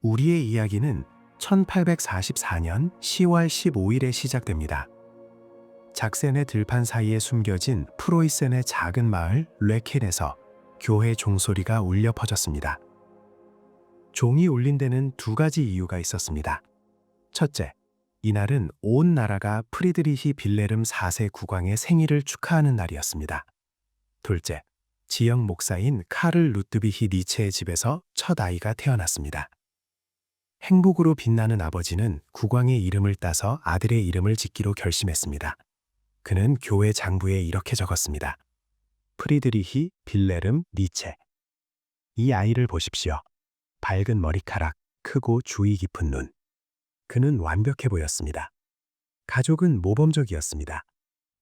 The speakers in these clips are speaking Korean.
우리의 이야기는 1844년 10월 15일에 시작됩니다. 작센의 들판 사이에 숨겨진 프로이센의 작은 마을 뢰켄에서 교회 종소리가 울려 퍼졌습니다. 종이 울린 데는 두 가지 이유가 있었습니다. 첫째, 이날은 온 나라가 프리드리히 빌레름 4세 국왕의 생일을 축하하는 날이었습니다. 둘째, 지역 목사인 카를 루트비히 니체의 집에서 첫 아이가 태어났습니다. 행복으로 빛나는 아버지는 국왕의 이름을 따서 아들의 이름을 짓기로 결심했습니다. 그는 교회 장부에 이렇게 적었습니다. 프리드리히 빌레름 니체. 이 아이를 보십시오. 밝은 머리카락, 크고 주의 깊은 눈. 그는 완벽해 보였습니다. 가족은 모범적이었습니다.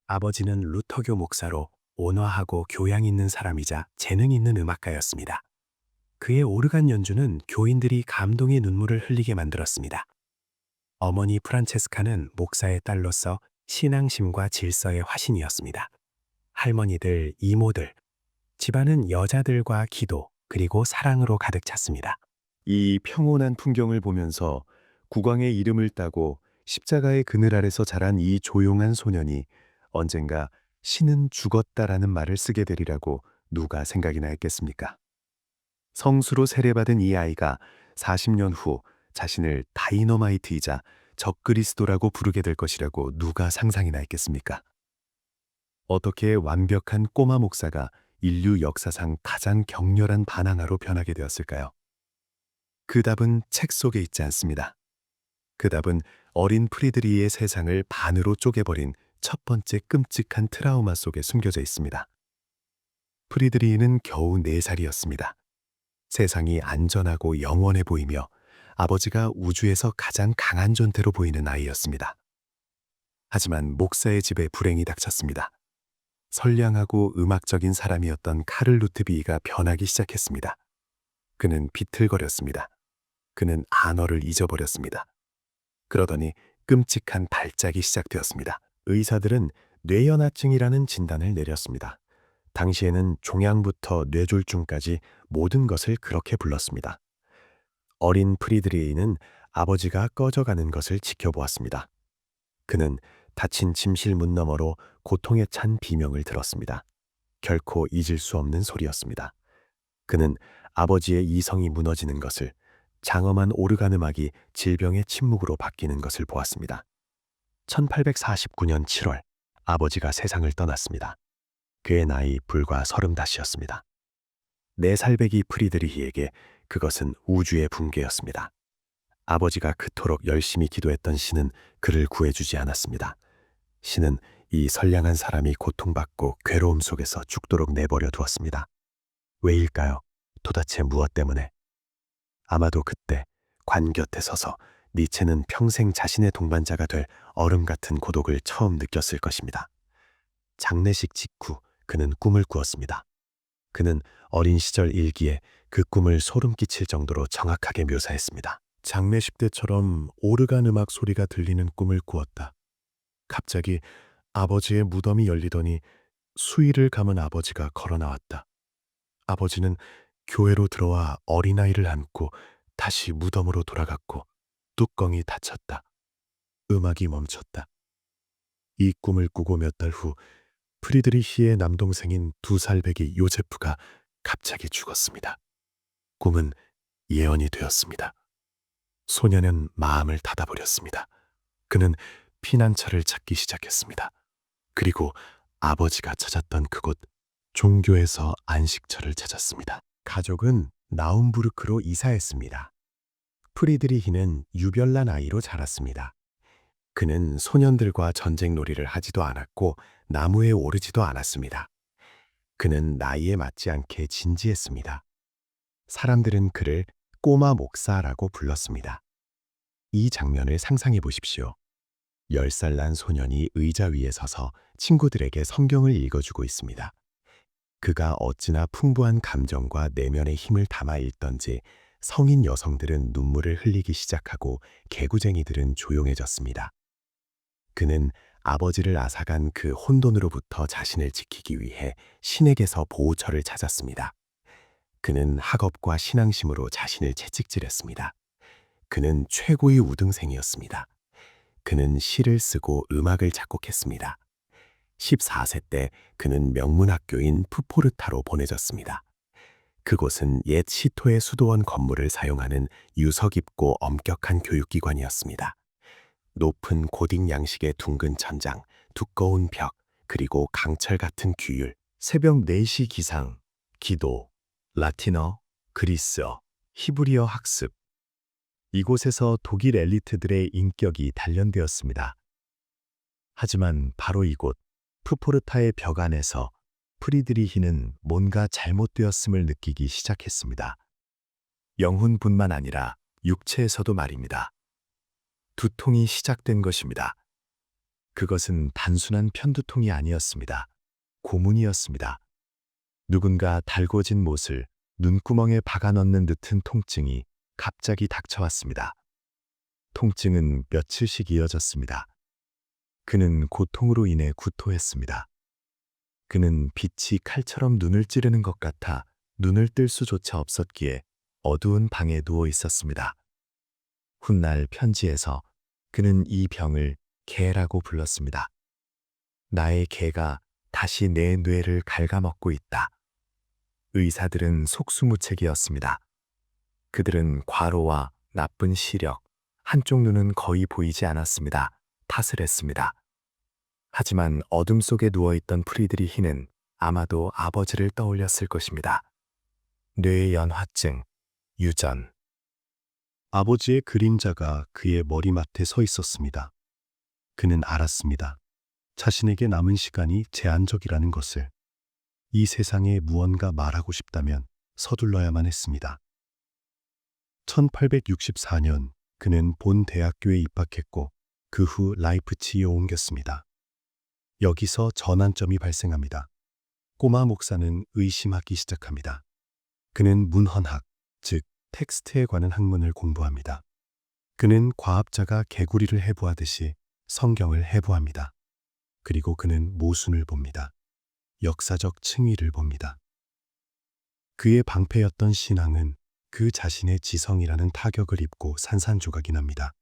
아버지는 루터교 목사로 온화하고 교양 있는 사람이자 재능 있는 음악가였습니다. 그의 오르간 연주는 교인들이 감동의 눈물을 흘리게 만들었습니다. 어머니 프란체스카는 목사의 딸로서 신앙심과 질서의 화신이었습니다. 할머니들, 이모들, 집안은 여자들과 기도 그리고 사랑으로 가득 찼습니다. 이 평온한 풍경을 보면서 국왕의 이름을 따고 십자가의 그늘 아래서 자란 이 조용한 소년이 언젠가 신은 죽었다라는 말을 쓰게 되리라고 누가 생각이나 했겠습니까? 성수로 세례받은 이 아이가 40년 후 자신을 다이너마이트이자 적그리스도라고 부르게 될 것이라고 누가 상상이나 했겠습니까? 어떻게 완벽한 꼬마 목사가 인류 역사상 가장 격렬한 반항아로 변하게 되었을까요? 그 답은 책 속에 있지 않습니다. 그 답은 어린 프리드리히의 세상을 반으로 쪼개버린 첫 번째 끔찍한 트라우마 속에 숨겨져 있습니다. 프리드리히는 겨우 4살이었습니다. 세상이 안전하고 영원해 보이며 아버지가 우주에서 가장 강한 존재로 보이는 아이였습니다. 하지만 목사의 집에 불행이 닥쳤습니다. 선량하고 음악적인 사람이었던 카를 루트비히가 변하기 시작했습니다. 그는 비틀거렸습니다. 그는 안어를 잊어버렸습니다. 그러더니 끔찍한 발작이 시작되었습니다. 의사들은 뇌연화증이라는 진단을 내렸습니다. 당시에는 종양부터 뇌졸중까지 모든 것을 그렇게 불렀습니다. 어린 프리드리히는 아버지가 꺼져가는 것을 지켜보았습니다. 그는 닫힌 침실 문 너머로 고통에 찬 비명을 들었습니다. 결코 잊을 수 없는 소리였습니다. 그는 아버지의 이성이 무너지는 것을, 장엄한 오르간 음악이 질병의 침묵으로 바뀌는 것을 보았습니다. 1849년 7월, 아버지가 세상을 떠났습니다. 그의 나이 불과 35이었습니다. 4살배기 프리드리히에게 그것은 우주의 붕괴였습니다. 아버지가 그토록 열심히 기도했던 신은 그를 구해주지 않았습니다. 신은 이 선량한 사람이 고통받고 괴로움 속에서 죽도록 내버려 두었습니다. 왜일까요? 도대체 무엇 때문에? 아마도 그때 관 곁에 서서 니체는 평생 자신의 동반자가 될 얼음 같은 고독을 처음 느꼈을 것입니다. 장례식 직후 그는 꿈을 꾸었습니다. 그는 어린 시절 일기에 그 꿈을 소름 끼칠 정도로 정확하게 묘사했습니다. 장례식 때처럼 오르간 음악 소리가 들리는 꿈을 꾸었다. 갑자기 아버지의 무덤이 열리더니 수의를 감은 아버지가 걸어 나왔다. 아버지는 교회로 들어와 어린아이를 안고 다시 무덤으로 돌아갔고 뚜껑이 닫혔다. 음악이 멈췄다. 이 꿈을 꾸고 몇 달 후 프리드리히의 남동생인 2살배기 요제프가 갑자기 죽었습니다. 꿈은 예언이 되었습니다. 소년은 마음을 닫아버렸습니다. 그는 피난처를 찾기 시작했습니다. 그리고 아버지가 찾았던 그곳, 종교에서 안식처를 찾았습니다. 가족은 나움부르크로 이사했습니다. 프리드리히는 유별난 아이로 자랐습니다. 그는 소년들과 전쟁놀이를 하지도 않았고 나무에 오르지도 않았습니다. 그는 나이에 맞지 않게 진지했습니다. 사람들은 그를 꼬마 목사라고 불렀습니다. 이 장면을 상상해 보십시오. 10살 난 소년이 의자 위에 서서 친구들에게 성경을 읽어주고 있습니다. 그가 어찌나 풍부한 감정과 내면의 힘을 담아 읽던지 성인 여성들은 눈물을 흘리기 시작하고 개구쟁이들은 조용해졌습니다. 그는 아버지를 앗아간 그 혼돈으로부터 자신을 지키기 위해 신에게서 보호처를 찾았습니다. 그는 학업과 신앙심으로 자신을 채찍질했습니다. 그는 최고의 우등생이었습니다. 그는 시를 쓰고 음악을 작곡했습니다. 14세 때 그는 명문학교인 푸포르타로 보내졌습니다. 그곳은 옛 시토의 수도원 건물을 사용하는 유서 깊고 엄격한 교육기관이었습니다. 높은 고딕 양식의 둥근 천장, 두꺼운 벽, 그리고 강철 같은 규율, 새벽 4시 기상, 기도, 라틴어, 그리스어, 히브리어 학습. 이곳에서 독일 엘리트들의 인격이 단련되었습니다. 하지만 바로 이곳, 푸포르타의 벽 안에서 프리드리히는 뭔가 잘못되었음을 느끼기 시작했습니다. 영혼뿐만 아니라 육체에서도 말입니다. 두통이 시작된 것입니다. 그것은 단순한 편두통이 아니었습니다. 고문이었습니다. 누군가 달궈진 못을 눈구멍에 박아 넣는 듯한 통증이 갑자기 닥쳐왔습니다. 통증은 며칠씩 이어졌습니다. 그는 고통으로 인해 구토했습니다. 그는 빛이 칼처럼 눈을 찌르는 것 같아 눈을 뜰 수조차 없었기에 어두운 방에 누워 있었습니다. 훗날 편지에서 그는 이 병을 개라고 불렀습니다. 나의 개가 다시 내 뇌를 갉아먹고 있다. 의사들은 속수무책이었습니다. 그들은 과로와 나쁜 시력, 한쪽 눈은 거의 보이지 않았습니다. 탓을 했습니다. 하지만 어둠 속에 누워있던 프리드리히는 아마도 아버지를 떠올렸을 것입니다. 뇌연화증, 유전. 아버지의 그림자가 그의 머리맡에 서 있었습니다. 그는 알았습니다. 자신에게 남은 시간이 제한적이라는 것을. 이 세상에 무언가 말하고 싶다면 서둘러야만 했습니다. 1864년 그는 본 대학교에 입학했고 그 후 라이프치히에 옮겼습니다. 여기서 전환점이 발생합니다. 꼬마 목사는 의심하기 시작합니다. 그는 문헌학, 즉 텍스트에 관한 학문을 공부합니다. 그는 과학자가 개구리를 해부하듯이 성경을 해부합니다. 그리고 그는 모순을 봅니다. 역사적 층위를 봅니다. 그의 방패였던 신앙은 그 자신의 지성이라는 타격을 입고 산산조각이 납니다.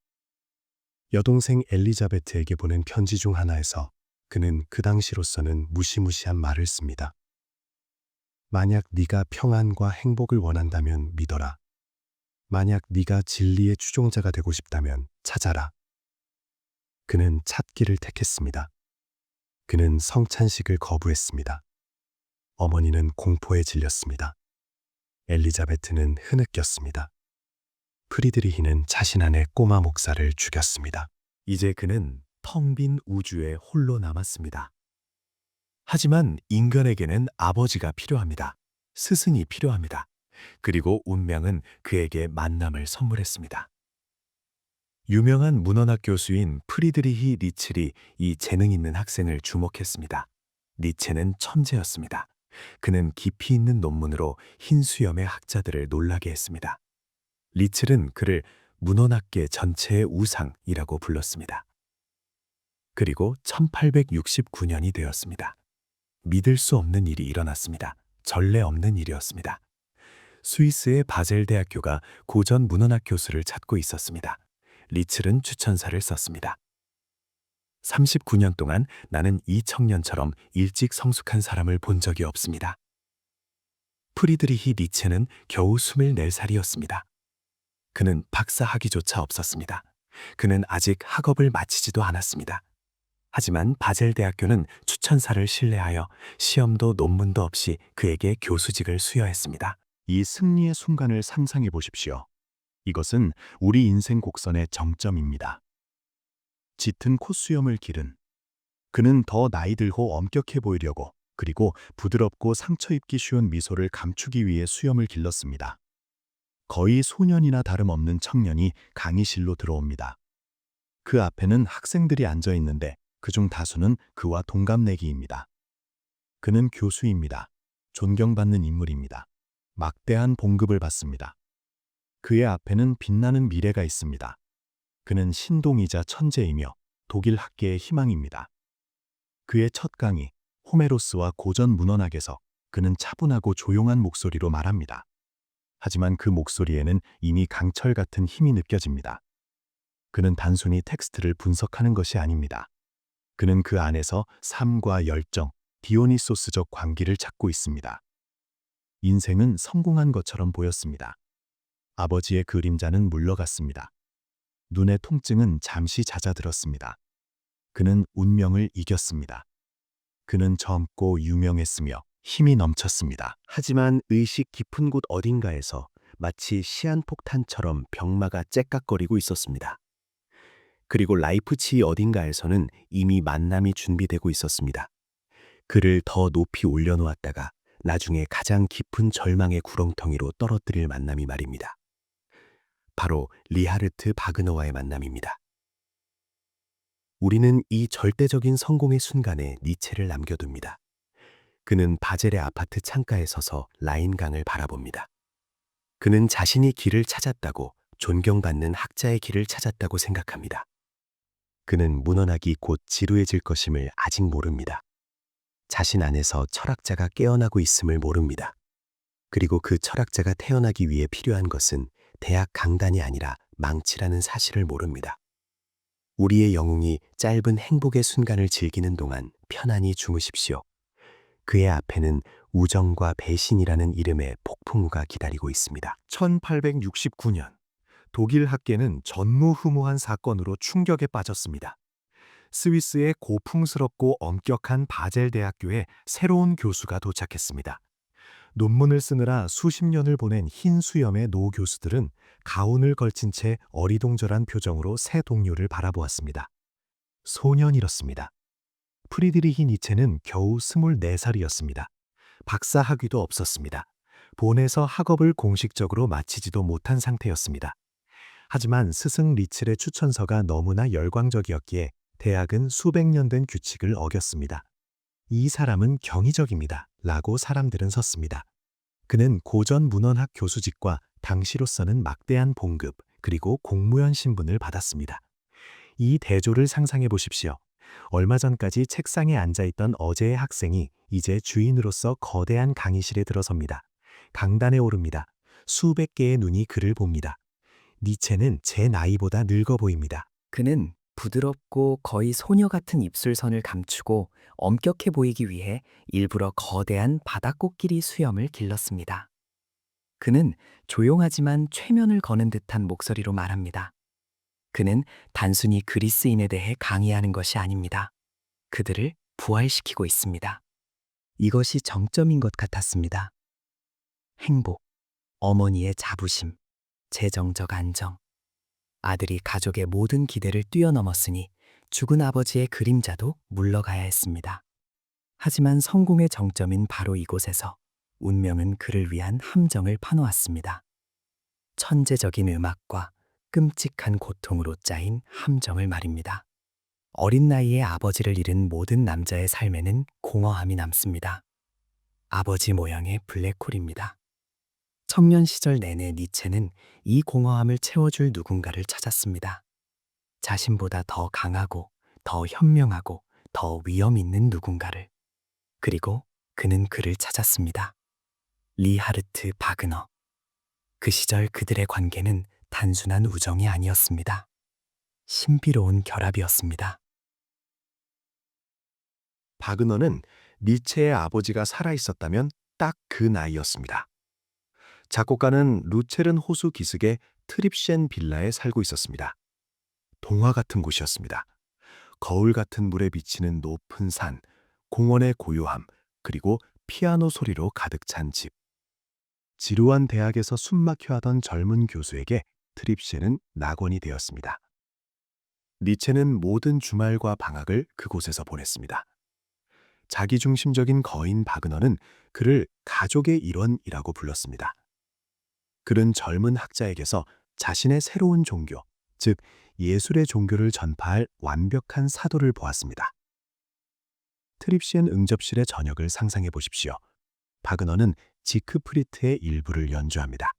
여동생 엘리자베트에게 보낸 편지 중 하나에서 그는 그 당시로서는 무시무시한 말을 씁니다. 만약 네가 평안과 행복을 원한다면 믿어라. 만약 네가 진리의 추종자가 되고 싶다면 찾아라. 그는 찾기를 택했습니다. 그는 성찬식을 거부했습니다. 어머니는 공포에 질렸습니다. 엘리자베트는 흐느꼈습니다. 프리드리히는 자신 안의 꼬마 목사를 죽였습니다. 이제 그는 텅 빈 우주에 홀로 남았습니다. 하지만 인간에게는 아버지가 필요합니다. 스승이 필요합니다. 그리고 운명은 그에게 만남을 선물했습니다. 유명한 문헌학 교수인 프리드리히 니첼이 이 재능 있는 학생을 주목했습니다. 니체는 천재였습니다. 그는 깊이 있는 논문으로 흰 수염의 학자들을 놀라게 했습니다. 리첼은 그를 문헌학계 전체의 우상이라고 불렀습니다. 그리고 1869년이 되었습니다. 믿을 수 없는 일이 일어났습니다. 전례 없는 일이었습니다. 스위스의 바젤 대학교가 고전 문헌학 교수를 찾고 있었습니다. 리첼은 추천사를 썼습니다. 39년 동안 나는 이 청년처럼 일찍 성숙한 사람을 본 적이 없습니다. 프리드리히 니체는 겨우 24살이었습니다. 그는 박사 학위조차 없었습니다. 그는 아직 학업을 마치지도 않았습니다. 하지만 바젤 대학교는 추천사를 신뢰하여 시험도 논문도 없이 그에게 교수직을 수여했습니다. 이 승리의 순간을 상상해 보십시오. 이것은 우리 인생 곡선의 정점입니다. 짙은 콧수염을 기른 그는 더 나이 들고 엄격해 보이려고 그리고 부드럽고 상처 입기 쉬운 미소를 감추기 위해 수염을 길렀습니다. 거의 소년이나 다름없는 청년이 강의실로 들어옵니다. 그 앞에는 학생들이 앉아 있는데 그중 다수는 그와 동갑내기입니다. 그는 교수입니다. 존경받는 인물입니다. 막대한 봉급을 받습니다. 그의 앞에는 빛나는 미래가 있습니다. 그는 신동이자 천재이며 독일 학계의 희망입니다. 그의 첫 강의, 호메로스와 고전 문헌학에서 그는 차분하고 조용한 목소리로 말합니다. 하지만 그 목소리에는 이미 강철 같은 힘이 느껴집니다. 그는 단순히 텍스트를 분석하는 것이 아닙니다. 그는 그 안에서 삶과 열정, 디오니소스적 광기를 찾고 있습니다. 인생은 성공한 것처럼 보였습니다. 아버지의 그림자는 물러갔습니다. 눈의 통증은 잠시 잦아들었습니다. 그는 운명을 이겼습니다. 그는 젊고 유명했으며 힘이 넘쳤습니다. 하지만 의식 깊은 곳 어딘가에서 마치 시한폭탄처럼 병마가 째깍거리고 있었습니다. 그리고 라이프치히 어딘가에서는 이미 만남이 준비되고 있었습니다. 그를 더 높이 올려놓았다가 나중에 가장 깊은 절망의 구렁텅이로 떨어뜨릴 만남이 말입니다. 바로 리하르트 바그너와의 만남입니다. 우리는 이 절대적인 성공의 순간에 니체를 남겨둡니다. 그는 바젤의 아파트 창가에 서서 라인강을 바라봅니다. 그는 자신이 길을 찾았다고, 존경받는 학자의 길을 찾았다고 생각합니다. 그는 문헌학이 곧 지루해질 것임을 아직 모릅니다. 자신 안에서 철학자가 깨어나고 있음을 모릅니다. 그리고 그 철학자가 태어나기 위해 필요한 것은 대학 강단이 아니라 망치라는 사실을 모릅니다. 우리의 영웅이 짧은 행복의 순간을 즐기는 동안 편안히 주무십시오. 그의 앞에는 우정과 배신이라는 이름의 폭풍우가 기다리고 있습니다. 1869년 독일 학계는 전무후무한 사건으로 충격에 빠졌습니다. 스위스의 고풍스럽고 엄격한 바젤 대학교에 새로운 교수가 도착했습니다. 논문을 쓰느라 수십 년을 보낸 흰 수염의 노 교수들은 가운을 걸친 채 어리동절한 표정으로 새 동료를 바라보았습니다. 소년이었습니다. 프리드리히 니체는 겨우 24살이었습니다. 박사 학위도 없었습니다. 본에서 학업을 공식적으로 마치지도 못한 상태였습니다. 하지만 스승 리첼의 추천서가 너무나 열광적이었기에 대학은 수백 년 된 규칙을 어겼습니다. 이 사람은 경이적입니다. 라고 사람들은 섰습니다. 그는 고전 문헌학 교수직과 당시로서는 막대한 봉급, 그리고 공무원 신분을 받았습니다. 이 대조를 상상해 보십시오. 얼마 전까지 책상에 앉아있던 어제의 학생이 이제 주인으로서 거대한 강의실에 들어섭니다. 강단에 오릅니다. 수백 개의 눈이 그를 봅니다. 니체는 제 나이보다 늙어 보입니다. 그는 부드럽고 거의 소녀 같은 입술선을 감추고 엄격해 보이기 위해 일부러 거대한 바다코끼리 수염을 길렀습니다. 그는 조용하지만 최면을 거는 듯한 목소리로 말합니다. 그는 단순히 그리스인에 대해 강의하는 것이 아닙니다. 그들을 부활시키고 있습니다. 이것이 정점인 것 같았습니다. 행복, 어머니의 자부심, 재정적 안정. 아들이 가족의 모든 기대를 뛰어넘었으니 죽은 아버지의 그림자도 물러가야 했습니다. 하지만 성공의 정점인 바로 이곳에서 운명은 그를 위한 함정을 파놓았습니다. 천재적인 음악과 끔찍한 고통으로 짜인 함정을 말입니다. 어린 나이에 아버지를 잃은 모든 남자의 삶에는 공허함이 남습니다. 아버지 모양의 블랙홀입니다. 청년 시절 내내 니체는 이 공허함을 채워줄 누군가를 찾았습니다. 자신보다 더 강하고, 더 현명하고, 더 위험 있는 누군가를. 그리고 그는 그를 찾았습니다. 리하르트 바그너. 그 시절 그들의 관계는 단순한 우정이 아니었습니다. 신비로운 결합이었습니다. 바그너는 니체의 아버지가 살아있었다면 딱 그 나이였습니다. 작곡가는 루체른 호수 기슭의 트립셴 빌라에 살고 있었습니다. 동화 같은 곳이었습니다. 거울 같은 물에 비치는 높은 산, 공원의 고요함, 그리고 피아노 소리로 가득 찬 집. 지루한 대학에서 숨막혀 하던 젊은 교수에게 트립셴은 낙원이 되었습니다. 니체는 모든 주말과 방학을 그곳에서 보냈습니다. 자기중심적인 거인 바그너는 그를 가족의 일원이라고 불렀습니다. 그는 젊은 학자에게서 자신의 새로운 종교, 즉 예술의 종교를 전파할 완벽한 사도를 보았습니다. 트립시엔 응접실의 저녁을 상상해 보십시오. 바그너는 지크프리트의 일부를 연주합니다.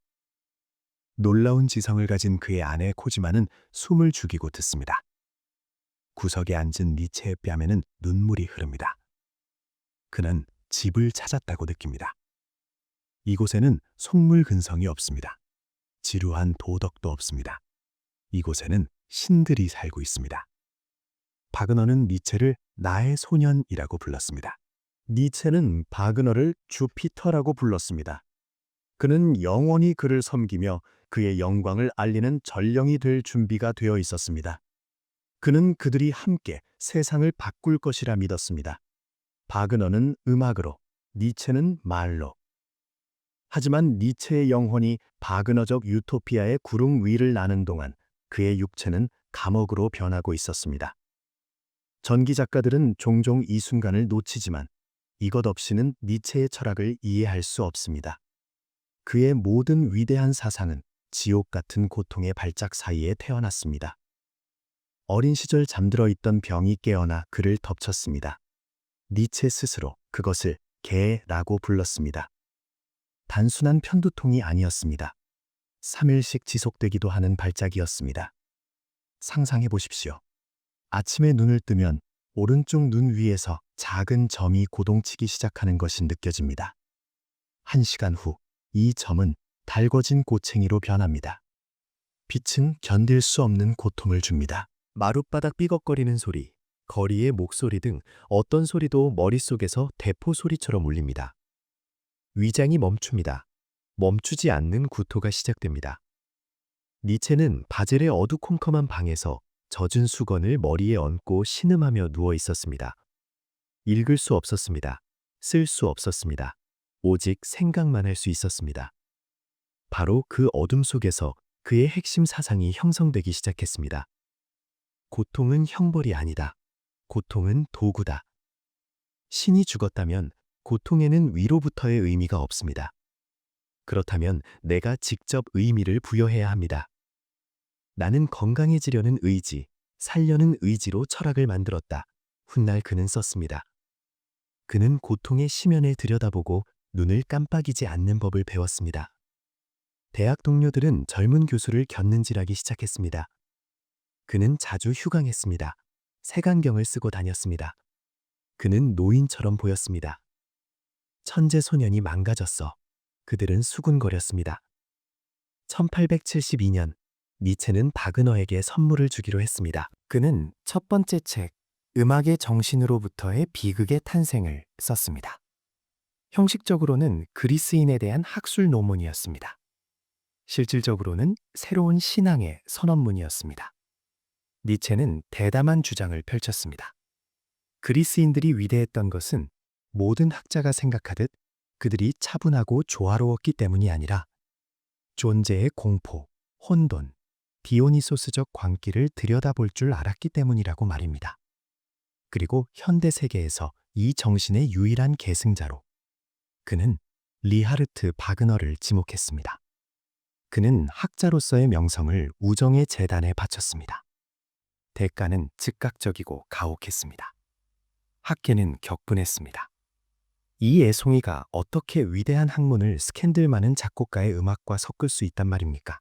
놀라운 지성을 가진 그의 아내 코지마는 숨을 죽이고 듣습니다. 구석에 앉은 니체의 뺨에는 눈물이 흐릅니다. 그는 집을 찾았다고 느낍니다. 이곳에는 속물 근성이 없습니다. 지루한 도덕도 없습니다. 이곳에는 신들이 살고 있습니다. 바그너는 니체를 나의 소년이라고 불렀습니다. 니체는 바그너를 주피터라고 불렀습니다. 그는 영원히 그를 섬기며 그의 영광을 알리는 전령이 될 준비가 되어 있었습니다. 그는 그들이 함께 세상을 바꿀 것이라 믿었습니다. 바그너는 음악으로, 니체는 말로. 하지만 니체의 영혼이 바그너적 유토피아의 구름 위를 나는 동안 그의 육체는 감옥으로 변하고 있었습니다. 전기 작가들은 종종 이 순간을 놓치지만 이것 없이는 니체의 철학을 이해할 수 없습니다. 그의 모든 위대한 사상은 지옥 같은 고통의 발작 사이에 태어났습니다. 어린 시절 잠들어 있던 병이 깨어나 그를 덮쳤습니다. 니체 스스로 그것을 개라고 불렀습니다. 단순한 편두통이 아니었습니다. 3일씩 지속되기도 하는 발작이었습니다. 상상해 보십시오. 아침에 눈을 뜨면 오른쪽 눈 위에서 작은 점이 고동치기 시작하는 것이 느껴집니다. 1시간 후 이 점은 달궈진 고챙이로 변합니다. 빛은 견딜 수 없는 고통을 줍니다. 마룻바닥 삐걱거리는 소리, 거리의 목소리 등 어떤 소리도 머릿속에서 대포 소리처럼 울립니다. 위장이 멈춥니다. 멈추지 않는 구토가 시작됩니다. 니체는 바젤의 어두컴컴한 방에서 젖은 수건을 머리에 얹고 신음하며 누워 있었습니다. 읽을 수 없었습니다. 쓸 수 없었습니다. 오직 생각만 할 수 있었습니다. 바로 그 어둠 속에서 그의 핵심 사상이 형성되기 시작했습니다. 고통은 형벌이 아니다. 고통은 도구다. 신이 죽었다면 고통에는 위로부터의 의미가 없습니다. 그렇다면 내가 직접 의미를 부여해야 합니다. 나는 건강해지려는 의지, 살려는 의지로 철학을 만들었다. 훗날 그는 썼습니다. 그는 고통의 심연을 들여다보고 눈을 깜빡이지 않는 법을 배웠습니다. 대학 동료들은 젊은 교수를 곁눈질하기 시작했습니다. 그는 자주 휴강했습니다. 색안경을 쓰고 다녔습니다. 그는 노인처럼 보였습니다. 천재 소년이 망가졌어. 그들은 수군거렸습니다. 1872년 니체는 바그너에게 선물을 주기로 했습니다. 그는 첫 번째 책 음악의 정신으로부터의 비극의 탄생을 썼습니다. 형식적으로는 그리스인에 대한 학술 논문이었습니다. 실질적으로는 새로운 신앙의 선언문이었습니다. 니체는 대담한 주장을 펼쳤습니다. 그리스인들이 위대했던 것은 모든 학자가 생각하듯 그들이 차분하고 조화로웠기 때문이 아니라 존재의 공포, 혼돈, 디오니소스적 광기를 들여다볼 줄 알았기 때문이라고 말입니다. 그리고 현대 세계에서 이 정신의 유일한 계승자로 그는 리하르트 바그너를 지목했습니다. 그는 학자로서의 명성을 우정의 재단에 바쳤습니다. 대가는 즉각적이고 가혹했습니다. 학계는 격분했습니다. 이 애송이가 어떻게 위대한 학문을 스캔들 많은 작곡가의 음악과 섞을 수 있단 말입니까?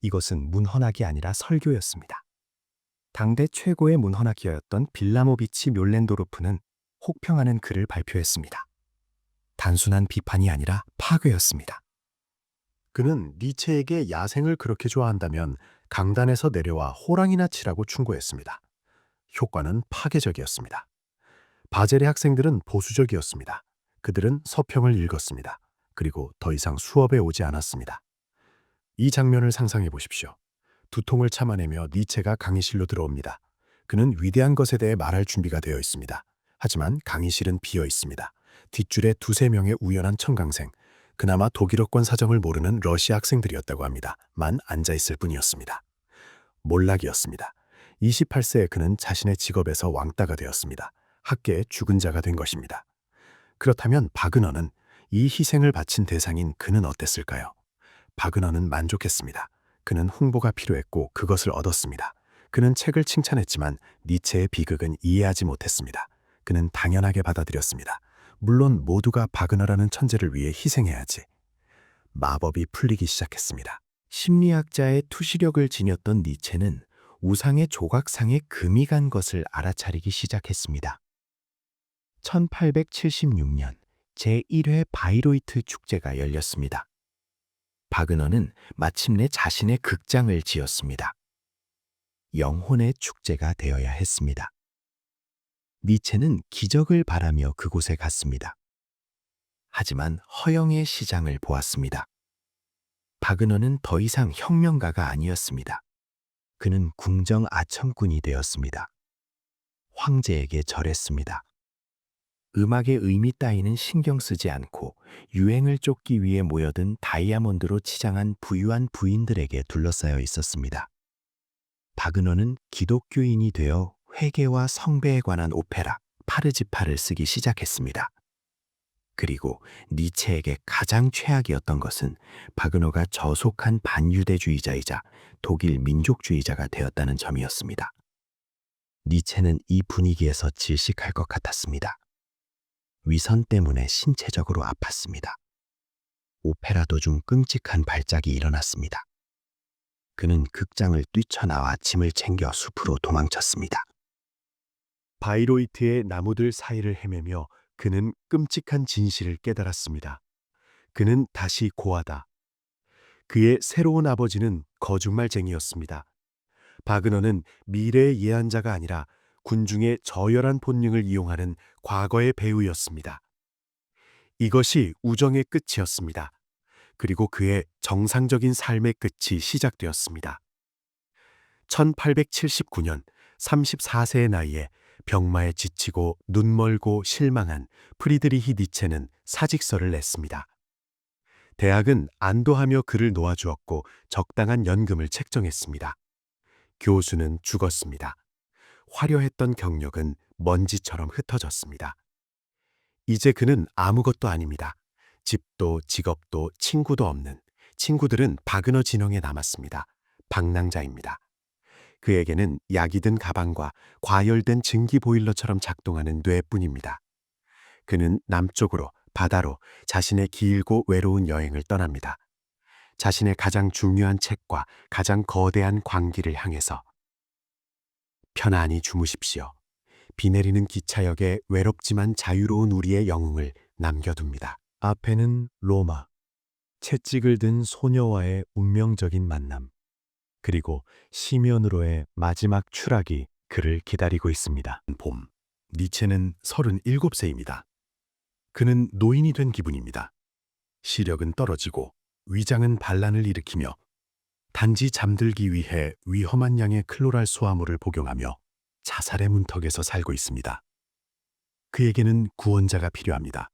이것은 문헌학이 아니라 설교였습니다. 당대 최고의 문헌학기였던 빌라모비치 묠렌도르프는 혹평하는 글을 발표했습니다. 단순한 비판이 아니라 파괴였습니다. 그는 니체에게 야생을 그렇게 좋아한다면 강단에서 내려와 호랑이나 치라고 충고했습니다. 효과는 파괴적이었습니다. 바젤의 학생들은 보수적이었습니다. 그들은 서평을 읽었습니다. 그리고 더 이상 수업에 오지 않았습니다. 이 장면을 상상해 보십시오. 두통을 참아내며 니체가 강의실로 들어옵니다. 그는 위대한 것에 대해 말할 준비가 되어 있습니다. 하지만 강의실은 비어 있습니다. 뒷줄에 두세 명의 우연한 청강생, 그나마 독일어권 사정을 모르는 러시아 학생들이었다고 합니다. 만 앉아있을 뿐이었습니다. 몰락이었습니다. 28세에 그는 자신의 직업에서 왕따가 되었습니다. 학계의 죽은 자가 된 것입니다. 그렇다면 바그너는 이 희생을 바친 대상인 그는 어땠을까요? 바그너는 만족했습니다. 그는 홍보가 필요했고 그것을 얻었습니다. 그는 책을 칭찬했지만 니체의 비극은 이해하지 못했습니다. 그는 당연하게 받아들였습니다. 물론 모두가 바그너라는 천재를 위해 희생해야지. 마법이 풀리기 시작했습니다. 심리학자의 투시력을 지녔던 니체는 우상의 조각상에 금이 간 것을 알아차리기 시작했습니다. 1876년 제1회 바이로이트 축제가 열렸습니다. 바그너는 마침내 자신의 극장을 지었습니다. 영혼의 축제가 되어야 했습니다. 니체는 기적을 바라며 그곳에 갔습니다. 하지만 허영의 시장을 보았습니다. 바그너는 더 이상 혁명가가 아니었습니다. 그는 궁정 아첨꾼이 되었습니다. 황제에게 절했습니다. 음악의 의미 따위는 신경 쓰지 않고 유행을 쫓기 위해 모여든 다이아몬드로 치장한 부유한 부인들에게 둘러싸여 있었습니다. 바그너는 기독교인이 되어 회개와 성배에 관한 오페라 파르지파를 쓰기 시작했습니다. 그리고 니체에게 가장 최악이었던 것은 바그너가 저속한 반유대주의자이자 독일 민족주의자가 되었다는 점이었습니다. 니체는 이 분위기에서 질식할 것 같았습니다. 위선 때문에 신체적으로 아팠습니다. 오페라 도중 끔찍한 발작이 일어났습니다. 그는 극장을 뛰쳐나와 짐을 챙겨 숲으로 도망쳤습니다. 바이로이트의 나무들 사이를 헤매며 그는 끔찍한 진실을 깨달았습니다. 그는 다시 고아다. 그의 새로운 아버지는 거짓말쟁이였습니다. 바그너는 미래의 예언자가 아니라 군중의 저열한 본능을 이용하는 과거의 배우였습니다. 이것이 우정의 끝이었습니다. 그리고 그의 정상적인 삶의 끝이 시작되었습니다. 1879년 34세의 나이에 병마에 지치고 눈멀고 실망한 프리드리히 니체는 사직서를 냈습니다. 대학은 안도하며 그를 놓아주었고 적당한 연금을 책정했습니다. 교수는 죽었습니다. 화려했던 경력은 먼지처럼 흩어졌습니다. 이제 그는 아무것도 아닙니다. 집도 직업도 친구도 없는 친구들은 바그너 진영에 남았습니다. 방랑자입니다. 그에게는 약이 든 가방과 과열된 증기 보일러처럼 작동하는 뇌뿐입니다. 그는 남쪽으로 바다로 자신의 길고 외로운 여행을 떠납니다. 자신의 가장 중요한 책과 가장 거대한 광기를 향해서 편안히 주무십시오. 비 내리는 기차역에 외롭지만 자유로운 우리의 영웅을 남겨둡니다. 앞에는 로마, 채찍을 든 소녀와의 운명적인 만남, 그리고 시면으로의 마지막 추락이 그를 기다리고 있습니다. 봄, 니체는 37세입니다. 그는 노인이 된 기분입니다. 시력은 떨어지고 위장은 반란을 일으키며 단지 잠들기 위해 위험한 양의 클로랄 수화물을 복용하며 자살의 문턱에서 살고 있습니다. 그에게는 구원자가 필요합니다.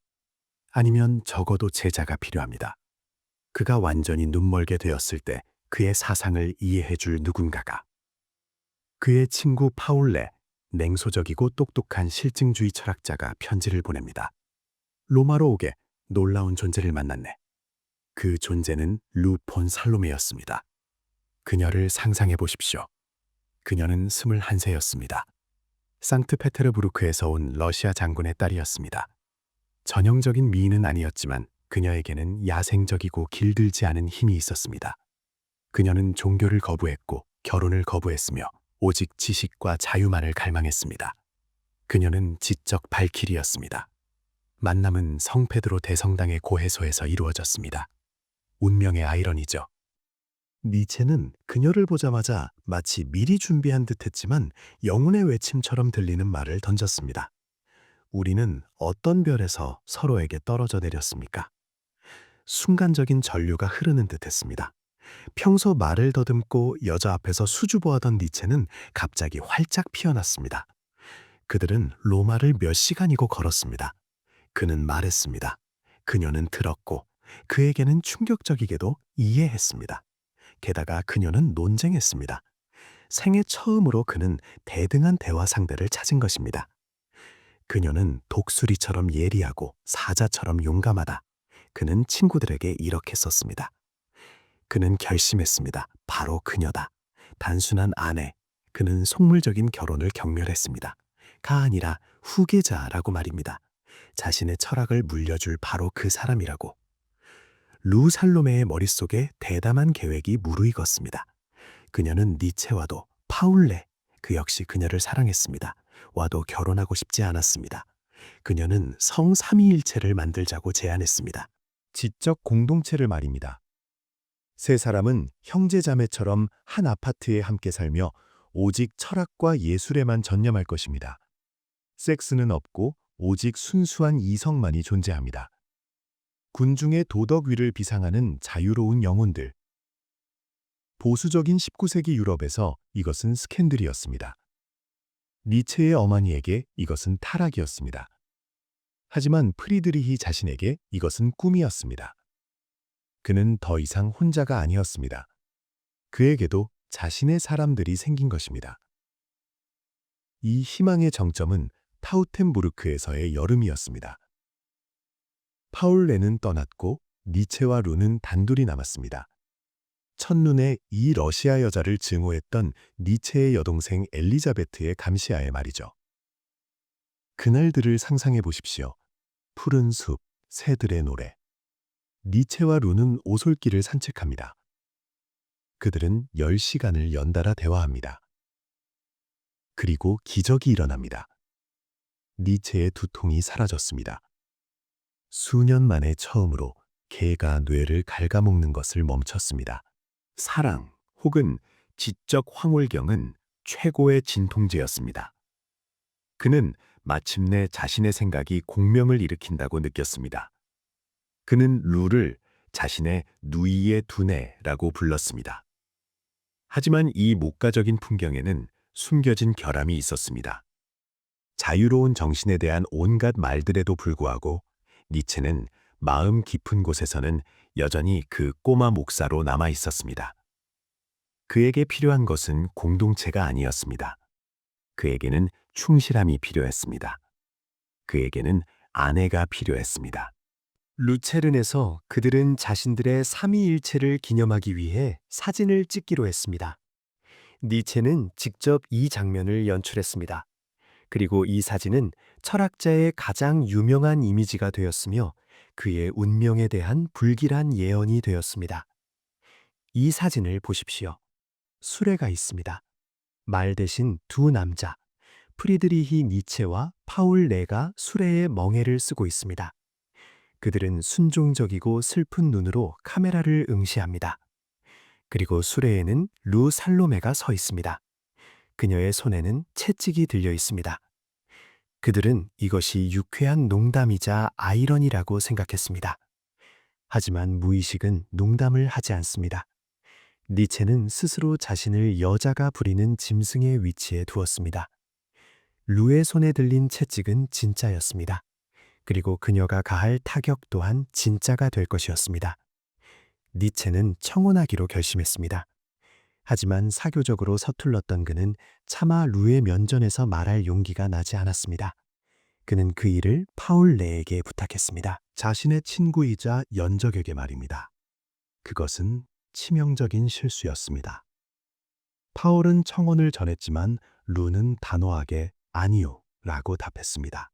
아니면 적어도 제자가 필요합니다. 그가 완전히 눈멀게 되었을 때 그의 사상을 이해해줄 누군가가. 그의 친구 파울레, 냉소적이고 똑똑한 실증주의 철학자가 편지를 보냅니다. 로마로 오게 놀라운 존재를 만났네. 그 존재는 루 폰 살로메였습니다. 그녀를 상상해 보십시오. 그녀는 21세였습니다. 상트페테르부르크에서 온 러시아 장군의 딸이었습니다. 전형적인 미인은 아니었지만 그녀에게는 야생적이고 길들지 않은 힘이 있었습니다. 그녀는 종교를 거부했고 결혼을 거부했으며 오직 지식과 자유만을 갈망했습니다. 그녀는 지적 발키리였습니다. 만남은 성페드로 대성당의 고해소에서 이루어졌습니다. 운명의 아이러니죠. 니체는 그녀를 보자마자 마치 미리 준비한 듯했지만 영혼의 외침처럼 들리는 말을 던졌습니다. 우리는 어떤 별에서 서로에게 떨어져 내렸습니까? 순간적인 전류가 흐르는 듯했습니다. 평소 말을 더듬고 여자 앞에서 수줍어하던 니체는 갑자기 활짝 피어났습니다. 그들은 로마를 몇 시간이고 걸었습니다. 그는 말했습니다. 그녀는 들었고 그에게는 충격적이게도 이해했습니다. 게다가 그녀는 논쟁했습니다. 생애 처음으로 그는 대등한 대화 상대를 찾은 것입니다. 그녀는 독수리처럼 예리하고 사자처럼 용감하다. 그는 친구들에게 이렇게 썼습니다. 그는 결심했습니다. 바로 그녀다. 단순한 아내. 그는 속물적인 결혼을 경멸했습니다. 가 아니라 후계자라고 말입니다. 자신의 철학을 물려줄 바로 그 사람이라고. 루 살로메의 머릿속에 대담한 계획이 무르익었습니다. 그녀는 니체와도 파울레, 그 역시 그녀를 사랑했습니다. 와도 결혼하고 싶지 않았습니다. 그녀는 성삼위일체를 만들자고 제안했습니다. 지적 공동체를 말입니다. 세 사람은 형제자매처럼 한 아파트에 함께 살며 오직 철학과 예술에만 전념할 것입니다. 섹스는 없고 오직 순수한 이성만이 존재합니다. 군중의 도덕 위를 비상하는 자유로운 영혼들. 보수적인 19세기 유럽에서 이것은 스캔들이었습니다. 니체의 어머니에게 이것은 타락이었습니다. 하지만 프리드리히 자신에게 이것은 꿈이었습니다. 그는 더 이상 혼자가 아니었습니다. 그에게도 자신의 사람들이 생긴 것입니다. 이 희망의 정점은 타우텐부르크에서의 여름이었습니다. 파울 레는 떠났고 니체와 루는 단둘이 남았습니다. 첫눈에 이 러시아 여자를 증오했던 니체의 여동생 엘리자베트의 감시하에 말이죠. 그날들을 상상해 보십시오. 푸른 숲, 새들의 노래. 니체와 루는 오솔길을 산책합니다. 그들은 10시간을 연달아 대화합니다. 그리고 기적이 일어납니다. 니체의 두통이 사라졌습니다. 수년 만에 처음으로 개가 뇌를 갉아먹는 것을 멈췄습니다. 사랑 혹은 지적 황홀경은 최고의 진통제였습니다. 그는 마침내 자신의 생각이 공명을 일으킨다고 느꼈습니다. 그는 루를 자신의 누이의 두뇌라고 불렀습니다. 하지만 이 목가적인 풍경에는 숨겨진 결함이 있었습니다. 자유로운 정신에 대한 온갖 말들에도 불구하고 니체는 마음 깊은 곳에서는 여전히 그 꼬마 목사로 남아 있었습니다. 그에게 필요한 것은 공동체가 아니었습니다. 그에게는 충실함이 필요했습니다. 그에게는 아내가 필요했습니다. 루체른에서 그들은 자신들의 삼위일체를 기념하기 위해 사진을 찍기로 했습니다. 니체는 직접 이 장면을 연출했습니다. 그리고 이 사진은 철학자의 가장 유명한 이미지가 되었으며 그의 운명에 대한 불길한 예언이 되었습니다. 이 사진을 보십시오. 수레가 있습니다. 말 대신 두 남자, 프리드리히 니체와 파울 레가 수레의 멍에를 쓰고 있습니다. 그들은 순종적이고 슬픈 눈으로 카메라를 응시합니다. 그리고 수레에는 루 살로메가 서 있습니다. 그녀의 손에는 채찍이 들려 있습니다. 그들은 이것이 유쾌한 농담이자 아이러니라고 생각했습니다. 하지만 무의식은 농담을 하지 않습니다. 니체는 스스로 자신을 여자가 부리는 짐승의 위치에 두었습니다. 루의 손에 들린 채찍은 진짜였습니다. 그리고 그녀가 가할 타격 또한 진짜가 될 것이었습니다. 니체는 청혼하기로 결심했습니다. 하지만 사교적으로 서툴렀던 그는 차마 루의 면전에서 말할 용기가 나지 않았습니다. 그는 그 일을 파울 레에게 부탁했습니다. 자신의 친구이자 연적에게 말입니다. 그것은 치명적인 실수였습니다. 파울은 청혼을 전했지만 루는 단호하게 아니요 라고 답했습니다.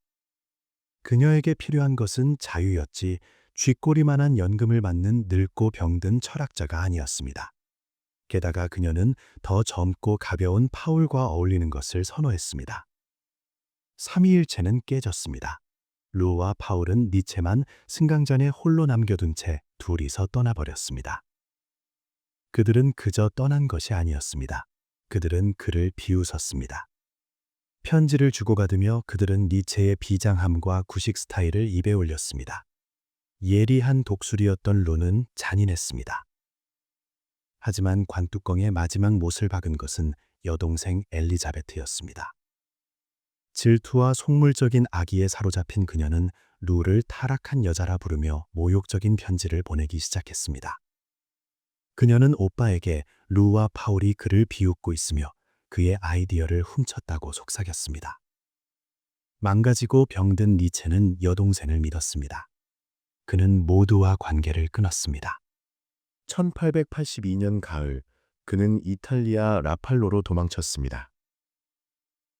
그녀에게 필요한 것은 자유였지 쥐꼬리만한 연금을 받는 늙고 병든 철학자가 아니었습니다. 게다가 그녀는 더 젊고 가벼운 파울과 어울리는 것을 선호했습니다. 삼위일체는 깨졌습니다. 루와 파울은 니체만 승강전에 홀로 남겨둔 채 둘이서 떠나버렸습니다. 그들은 그저 떠난 것이 아니었습니다. 그들은 그를 비웃었습니다. 편지를 주고받으며 그들은 니체의 비장함과 구식 스타일을 입에 올렸습니다. 예리한 독수리였던 루는 잔인했습니다. 하지만 관뚜껑에 마지막 못을 박은 것은 여동생 엘리자베트였습니다. 질투와 속물적인 악의에 사로잡힌 그녀는 루를 타락한 여자라 부르며 모욕적인 편지를 보내기 시작했습니다. 그녀는 오빠에게 루와 파울이 그를 비웃고 있으며 그의 아이디어를 훔쳤다고 속삭였습니다. 망가지고 병든 니체는 여동생을 믿었습니다. 그는 모두와 관계를 끊었습니다. 1882년 가을, 그는 이탈리아 라팔로로 도망쳤습니다.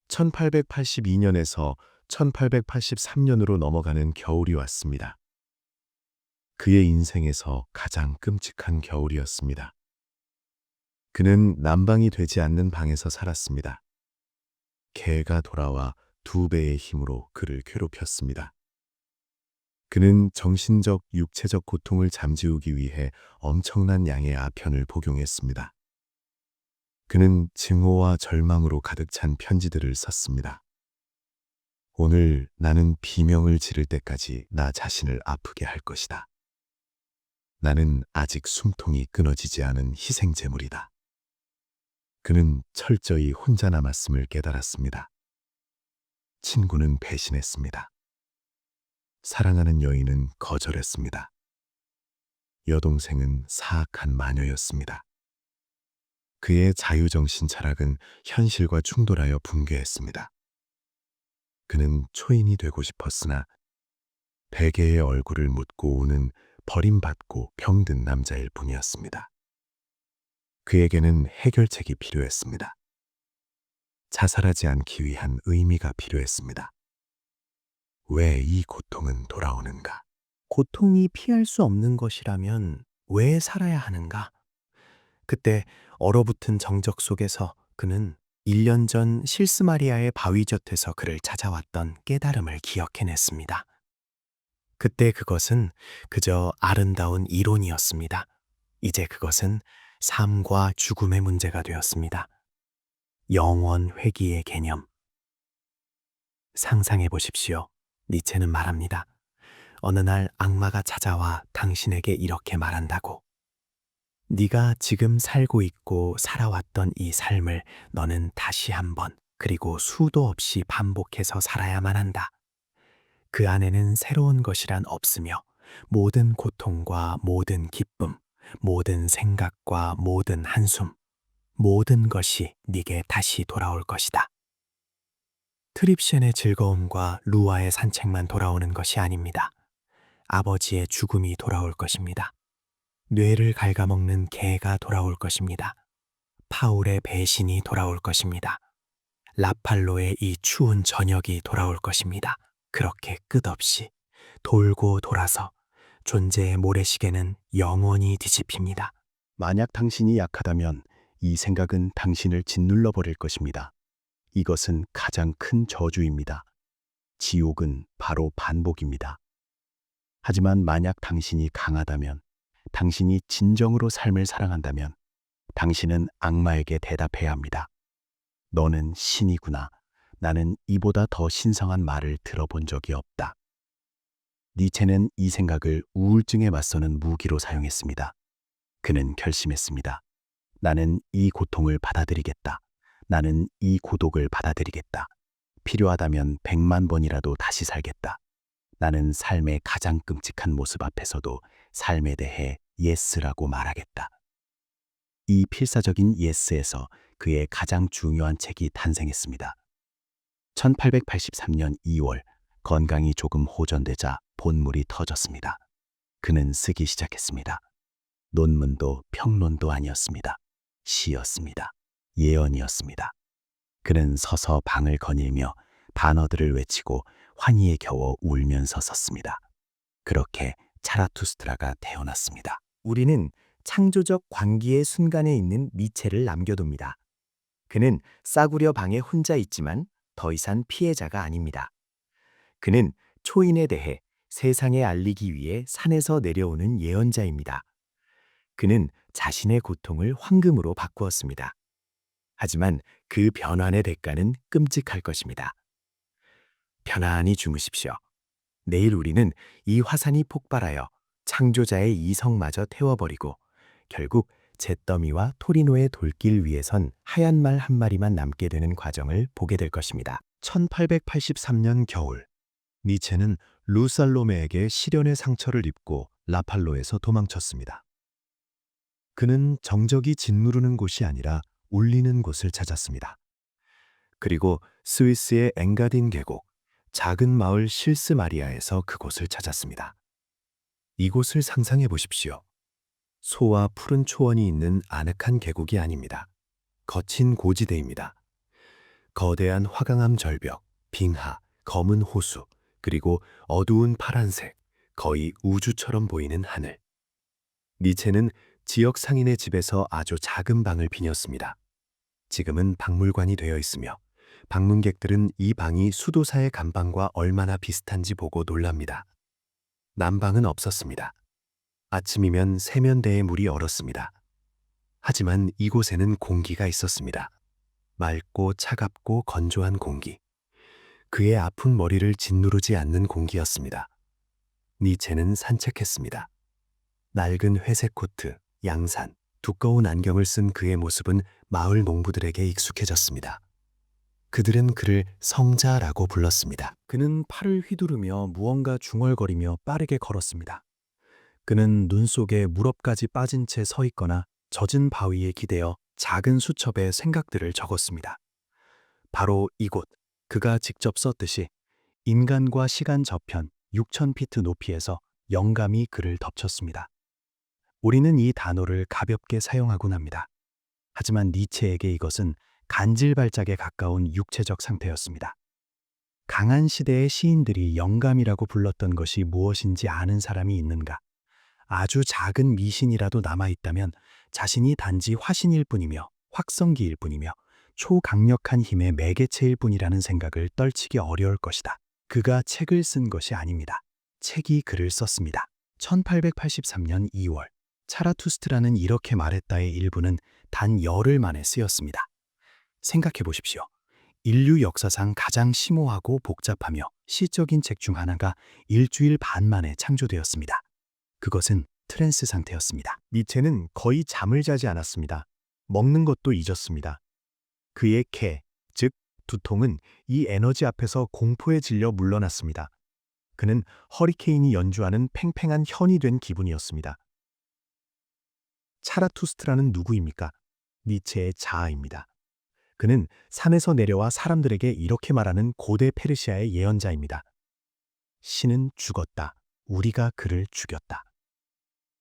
1882년에서 1883년으로 넘어가는 겨울이 왔습니다. 그의 인생에서 가장 끔찍한 겨울이었습니다. 그는 난방이 되지 않는 방에서 살았습니다. 개가 돌아와 2배의 힘으로 그를 괴롭혔습니다. 그는 정신적, 육체적 고통을 잠재우기 위해 엄청난 양의 아편을 복용했습니다. 그는 증오와 절망으로 가득 찬 편지들을 썼습니다. 오늘 나는 비명을 지를 때까지 나 자신을 아프게 할 것이다. 나는 아직 숨통이 끊어지지 않은 희생제물이다. 그는 철저히 혼자 남았음을 깨달았습니다. 친구는 배신했습니다. 사랑하는 여인은 거절했습니다. 여동생은 사악한 마녀였습니다. 그의 자유정신 철학은 현실과 충돌하여 붕괴했습니다. 그는 초인이 되고 싶었으나 베개의 얼굴을 묻고 우는 버림받고 병든 남자일 뿐이었습니다. 그에게는 해결책이 필요했습니다. 자살하지 않기 위한 의미가 필요했습니다. 왜 이 고통은 돌아오는가? 고통이 피할 수 없는 것이라면 왜 살아야 하는가? 그때 얼어붙은 정적 속에서 그는 1년 전 실스마리아의 바위곁에서 그를 찾아왔던 깨달음을 기억해냈습니다. 그때 그것은 그저 아름다운 이론이었습니다. 이제 그것은 삶과 죽음의 문제가 되었습니다. 영원 회귀의 개념. 상상해 보십시오. 니체는 말합니다. 어느 날 악마가 찾아와 당신에게 이렇게 말한다고. 네가 지금 살고 있고 살아왔던 이 삶을 너는 다시 한번 그리고 수도 없이 반복해서 살아야만 한다. 그 안에는 새로운 것이란 없으며 모든 고통과 모든 기쁨, 모든 생각과 모든 한숨, 모든 것이 네게 다시 돌아올 것이다. 트립셴의 즐거움과 루아의 산책만 돌아오는 것이 아닙니다. 아버지의 죽음이 돌아올 것입니다. 뇌를 갉아먹는 개가 돌아올 것입니다. 파울의 배신이 돌아올 것입니다. 라팔로의 이 추운 저녁이 돌아올 것입니다. 그렇게 끝없이 돌고 돌아서 존재의 모래시계는 영원히 뒤집힙니다. 만약 당신이 약하다면 이 생각은 당신을 짓눌러 버릴 것입니다. 이것은 가장 큰 저주입니다. 지옥은 바로 반복입니다. 하지만 만약 당신이 강하다면, 당신이 진정으로 삶을 사랑한다면 당신은 악마에게 대답해야 합니다. 너는 신이구나. 나는 이보다 더 신성한 말을 들어본 적이 없다. 니체는 이 생각을 우울증에 맞서는 무기로 사용했습니다. 그는 결심했습니다. 나는 이 고통을 받아들이겠다. 나는 이 고독을 받아들이겠다. 필요하다면 100만 번이라도 다시 살겠다. 나는 삶의 가장 끔찍한 모습 앞에서도 삶에 대해 예스라고 말하겠다. 이 필사적인 예스에서 그의 가장 중요한 책이 탄생했습니다. 1883년 2월 건강이 조금 호전되자 본물이 터졌습니다. 그는 쓰기 시작했습니다. 논문도 평론도 아니었습니다. 시였습니다. 예언이었습니다. 그는 서서 방을 거닐며 단어들을 외치고 환희에 겨워 울면서 섰습니다. 그렇게 차라투스트라가 태어났습니다. 우리는 창조적 광기의 순간에 있는 니체를 남겨둡니다. 그는 싸구려 방에 혼자 있지만 더 이상 피해자가 아닙니다. 그는 초인에 대해 세상에 알리기 위해 산에서 내려오는 예언자입니다. 그는 자신의 고통을 황금으로 바꾸었습니다. 하지만 그 변환의 대가는 끔찍할 것입니다. 편안히 주무십시오. 내일 우리는 이 화산이 폭발하여 창조자의 이성마저 태워버리고 결국 잿더미와 토리노의 돌길 위에선 하얀 말 한 마리만 남게 되는 과정을 보게 될 것입니다. 1883년 겨울, 니체는 루살로메에게 시련의 상처를 입고 라팔로에서 도망쳤습니다. 그는 정적이 짓누르는 곳이 아니라 울리는 곳을 찾았습니다. 그리고 스위스의 엥가딘 계곡, 작은 마을 실스마리아에서 그곳을 찾았습니다. 이곳을 상상해 보십시오. 소와 푸른 초원이 있는 아늑한 계곡이 아닙니다. 거친 고지대입니다. 거대한 화강암 절벽, 빙하, 검은 호수, 그리고 어두운 파란색, 거의 우주처럼 보이는 하늘. 니체는 지역 상인의 집에서 아주 작은 방을 비녔습니다. 지금은 박물관이 되어 있으며 방문객들은 이 방이 수도사의 감방과 얼마나 비슷한지 보고 놀랍니다. 난방은 없었습니다. 아침이면 세면대에 물이 얼었습니다. 하지만 이곳에는 공기가 있었습니다. 맑고 차갑고 건조한 공기. 그의 아픈 머리를 짓누르지 않는 공기였습니다. 니체는 산책했습니다. 낡은 회색 코트, 양산, 두꺼운 안경을 쓴 그의 모습은 마을 농부들에게 익숙해졌습니다. 그들은 그를 성자라고 불렀습니다. 그는 팔을 휘두르며 무언가 중얼거리며 빠르게 걸었습니다. 그는 눈 속에 무릎까지 빠진 채 서 있거나 젖은 바위에 기대어 작은 수첩에 생각들을 적었습니다. 바로 이곳, 그가 직접 썼듯이 인간과 시간 저편 6,000피트 높이에서 영감이 그를 덮쳤습니다. 우리는 이 단어를 가볍게 사용하곤 합니다. 하지만 니체에게 이것은 간질발작에 가까운 육체적 상태였습니다. 강한 시대의 시인들이 영감이라고 불렀던 것이 무엇인지 아는 사람이 있는가? 아주 작은 미신이라도 남아있다면 자신이 단지 화신일 뿐이며 확성기일 뿐이며 초강력한 힘의 매개체일 뿐이라는 생각을 떨치기 어려울 것이다. 그가 책을 쓴 것이 아닙니다. 책이 그를 썼습니다. 1883년 2월 차라투스트라는 이렇게 말했다의 일부는 단 열흘 만에 쓰였습니다. 생각해 보십시오. 인류 역사상 가장 심오하고 복잡하며 시적인 책 중 하나가 일주일 반 만에 창조되었습니다. 그것은 트랜스 상태였습니다. 니체는 거의 잠을 자지 않았습니다. 먹는 것도 잊었습니다. 그의 개, 즉 두통은 이 에너지 앞에서 공포에 질려 물러났습니다. 그는 허리케인이 연주하는 팽팽한 현이 된 기분이었습니다. 차라투스트라는 누구입니까? 니체의 자아입니다. 그는 산에서 내려와 사람들에게 이렇게 말하는 고대 페르시아의 예언자입니다. 신은 죽었다. 우리가 그를 죽였다.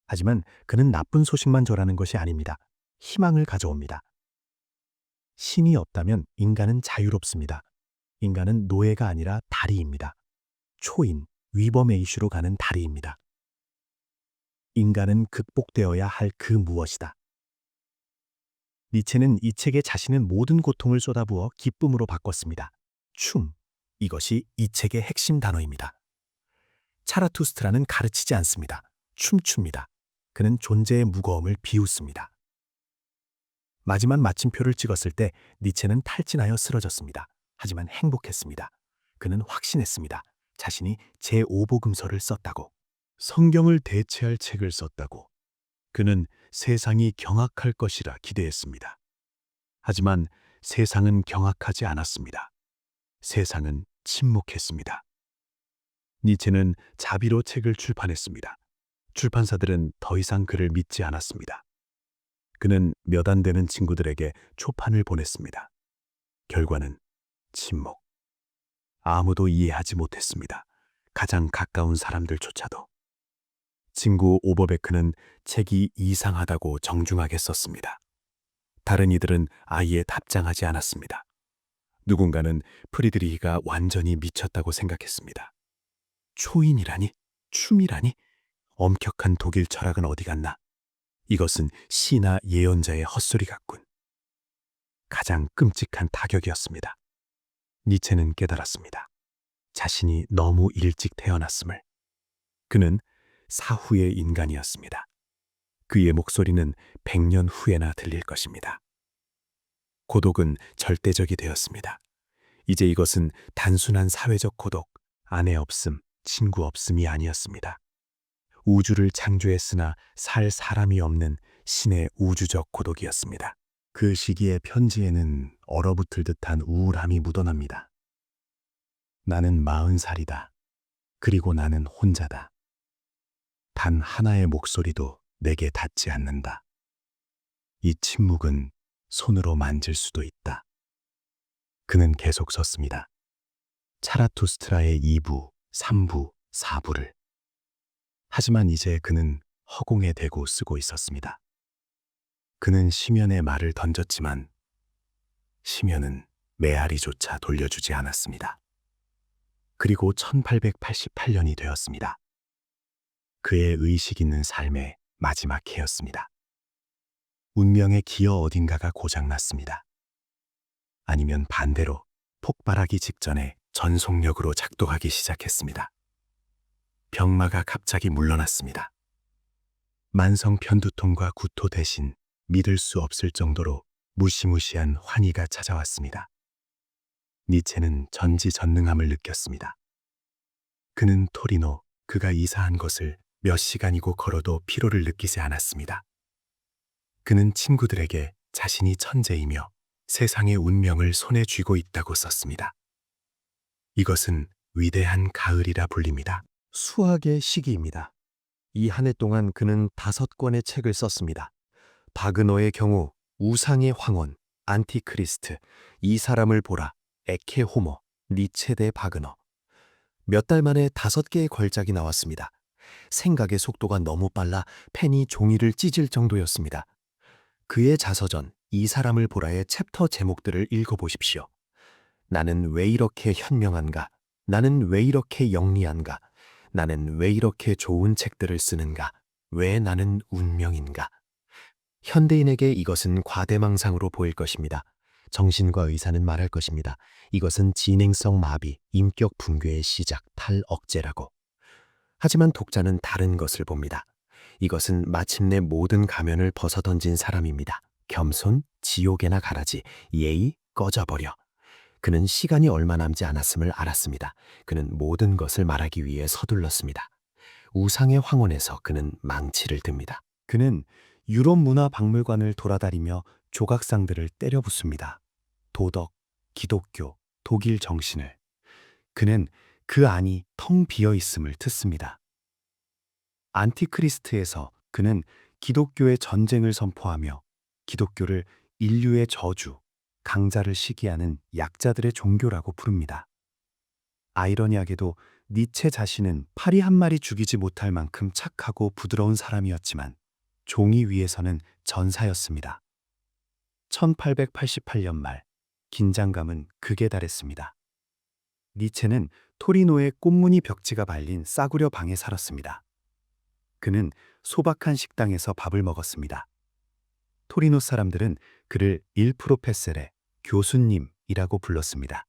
하지만 그는 나쁜 소식만 전하는 것이 아닙니다. 희망을 가져옵니다. 신이 없다면 인간은 자유롭습니다. 인간은 노예가 아니라 다리입니다. 초인, 위범의 이슈로 가는 다리입니다. 인간은 극복되어야 할 그 무엇이다. 니체는 이 책에 자신의 모든 고통을 쏟아부어 기쁨으로 바꿨습니다. 춤, 이것이 이 책의 핵심 단어입니다. 차라투스트라는 가르치지 않습니다. 춤춥니다. 그는 존재의 무거움을 비웃습니다. 마지막 마침표를 찍었을 때 니체는 탈진하여 쓰러졌습니다. 하지만 행복했습니다. 그는 확신했습니다. 자신이 제5복음서를 썼다고. 성경을 대체할 책을 썼다고. 그는 세상이 경악할 것이라 기대했습니다. 하지만 세상은 경악하지 않았습니다. 세상은 침묵했습니다. 니체는 자비로 책을 출판했습니다. 출판사들은 더 이상 그를 믿지 않았습니다. 그는 몇 안 되는 친구들에게 초판을 보냈습니다. 결과는 침묵. 아무도 이해하지 못했습니다. 가장 가까운 사람들조차도. 친구 오버베크는 책이 이상하다고 정중하게 썼습니다. 다른 이들은 아예 답장하지 않았습니다. 누군가는 프리드리히가 완전히 미쳤다고 생각했습니다. 초인이라니? 춤이라니? 엄격한 독일 철학은 어디 갔나? 이것은 시나 예언자의 헛소리 같군. 가장 끔찍한 타격이었습니다. 니체는 깨달았습니다. 자신이 너무 일찍 태어났음을. 그는 사후의 인간이었습니다. 그의 목소리는 100년 후에나 들릴 것입니다. 고독은 절대적이 되었습니다. 이제 이것은 단순한 사회적 고독, 아내 없음, 친구 없음이 아니었습니다. 우주를 창조했으나 살 사람이 없는 신의 우주적 고독이었습니다. 그 시기의 편지에는 얼어붙을 듯한 우울함이 묻어납니다. 나는 40살이다. 그리고 나는 혼자다. 단 하나의 목소리도 내게 닿지 않는다. 이 침묵은 손으로 만질 수도 있다. 그는 계속 썼습니다. 차라투스트라의 2부, 3부, 4부를. 하지만 이제 그는 허공에 대고 쓰고 있었습니다. 그는 시면에 말을 던졌지만 시면은 메아리조차 돌려주지 않았습니다. 그리고 1888년이 되었습니다. 그의 의식 있는 삶의 마지막 해였습니다. 운명의 기어 어딘가가 고장났습니다. 아니면 반대로 폭발하기 직전에 전속력으로 작동하기 시작했습니다. 병마가 갑자기 물러났습니다. 만성 편두통과 구토 대신 믿을 수 없을 정도로 무시무시한 환희가 찾아왔습니다. 니체는 전지전능함을 느꼈습니다. 그는 토리노, 그가 이사한 것을 몇 시간이고 걸어도 피로를 느끼지 않았습니다. 그는 친구들에게 자신이 천재이며 세상의 운명을 손에 쥐고 있다고 썼습니다. 이것은 위대한 가을이라 불립니다. 수학의 시기입니다. 이 한 해 동안 그는 5권의 책을 썼습니다. 바그너의 경우 우상의 황혼, 안티크리스트, 이 사람을 보라, 에케 호모, 니체 대 바그너. 몇 달 만에 5개의 걸작이 나왔습니다. 생각의 속도가 너무 빨라 펜이 종이를 찢을 정도였습니다. 그의 자서전 이 사람을 보라의 챕터 제목들을 읽어보십시오. 나는 왜 이렇게 현명한가? 나는 왜 이렇게 영리한가? 나는 왜 이렇게 좋은 책들을 쓰는가? 왜 나는 운명인가? 현대인에게 이것은 과대망상으로 보일 것입니다. 정신과 의사는 말할 것입니다. 이것은 진행성 마비, 인격 붕괴의 시작, 탈억제라고. 하지만 독자는 다른 것을 봅니다. 이것은 마침내 모든 가면을 벗어던진 사람입니다. 겸손, 지옥에나 가라지, 예의, 꺼져버려. 그는 시간이 얼마 남지 않았음을 알았습니다. 그는 모든 것을 말하기 위해 서둘렀습니다. 우상의 황혼에서 그는 망치를 듭니다. 그는 유럽 문화 박물관을 돌아다니며 조각상들을 때려 붓습니다. 도덕, 기독교, 독일 정신을. 그는 그 안이 텅 비어 있음을 듣습니다. 안티크리스트에서 그는 기독교의 전쟁을 선포하며 기독교를 인류의 저주, 강자를 시기하는 약자들의 종교라고 부릅니다. 아이러니하게도 니체 자신은 파리 한 마리 죽이지 못할 만큼 착하고 부드러운 사람이었지만 종이 위에서는 전사였습니다. 1888년 말 긴장감은 극에 달했습니다. 니체는 토리노의 꽃무늬 벽지가 발린 싸구려 방에 살았습니다. 그는 소박한 식당에서 밥을 먹었습니다. 토리노 사람들은 그를 일 프로페세레, 교수님이라고 불렀습니다.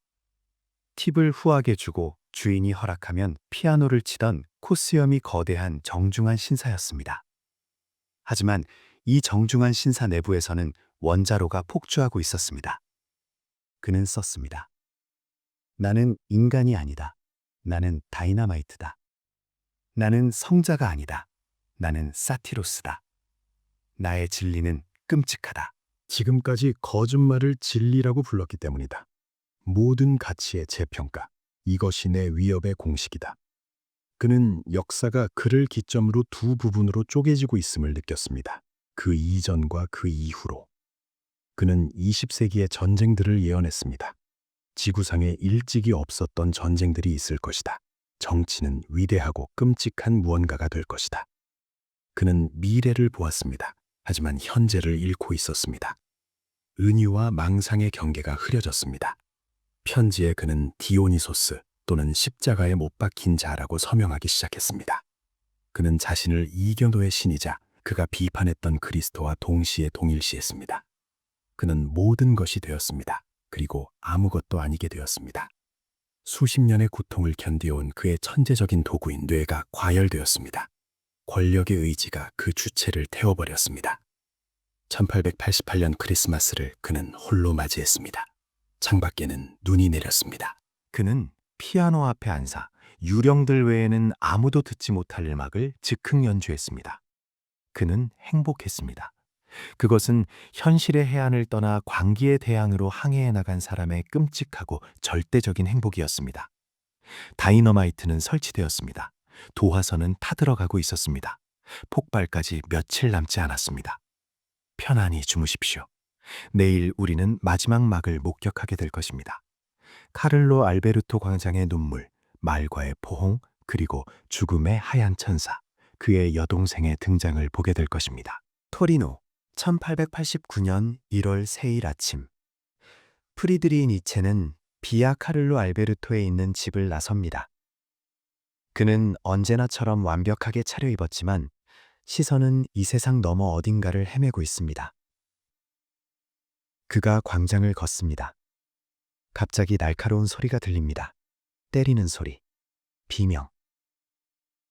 팁을 후하게 주고 주인이 허락하면 피아노를 치던 코스염이 거대한 정중한 신사였습니다. 하지만 이 정중한 신사 내부에서는 원자로가 폭주하고 있었습니다. 그는 썼습니다. 나는 인간이 아니다. 나는 다이나마이트다. 나는 성자가 아니다. 나는 사티로스다. 나의 진리는 끔찍하다. 지금까지 거짓말을 진리라고 불렀기 때문이다. 모든 가치의 재평가, 이것이 내 위협의 공식이다. 그는 역사가 그를 기점으로 두 부분으로 쪼개지고 있음을 느꼈습니다. 그 이전과 그 이후로. 그는 20세기의 전쟁들을 예언했습니다. 지구상에 일찍이 없었던 전쟁들이 있을 것이다. 정치는 위대하고 끔찍한 무언가가 될 것이다. 그는 미래를 보았습니다. 하지만 현재를 잃고 있었습니다. 은유와 망상의 경계가 흐려졌습니다. 편지에 그는 디오니소스 또는 십자가에 못 박힌 자라고 서명하기 시작했습니다. 그는 자신을 이견도의 신이자 그가 비판했던 그리스도와 동시에 동일시했습니다. 그는 모든 것이 되었습니다. 그리고 아무것도 아니게 되었습니다. 수십 년의 고통을 견디어온 그의 천재적인 도구인 뇌가 과열되었습니다. 권력의 의지가 그 주체를 태워버렸습니다. 1888년 크리스마스를 그는 홀로 맞이했습니다. 창밖에는 눈이 내렸습니다. 그는 피아노 앞에 앉아 유령들 외에는 아무도 듣지 못할 음악을 즉흥 연주했습니다. 그는 행복했습니다. 그것은 현실의 해안을 떠나 광기의 대양으로 항해해 나간 사람의 끔찍하고 절대적인 행복이었습니다. 다이너마이트는 설치되었습니다. 도화선은 타들어가고 있었습니다. 폭발까지 며칠 남지 않았습니다. 편안히 주무십시오. 내일 우리는 마지막 막을 목격하게 될 것입니다. 카를로 알베르토 광장의 눈물, 말과의 포홍, 그리고 죽음의 하얀 천사, 그의 여동생의 등장을 보게 될 것입니다. 토리노, 1889년 1월 4일 아침. 프리드리 니체는 비아 카를로 알베르토에 있는 집을 나섭니다. 그는 언제나처럼 완벽하게 차려입었지만 시선은 이 세상 너머 어딘가를 헤매고 있습니다. 그가 광장을 걷습니다. 갑자기 날카로운 소리가 들립니다. 때리는 소리, 비명.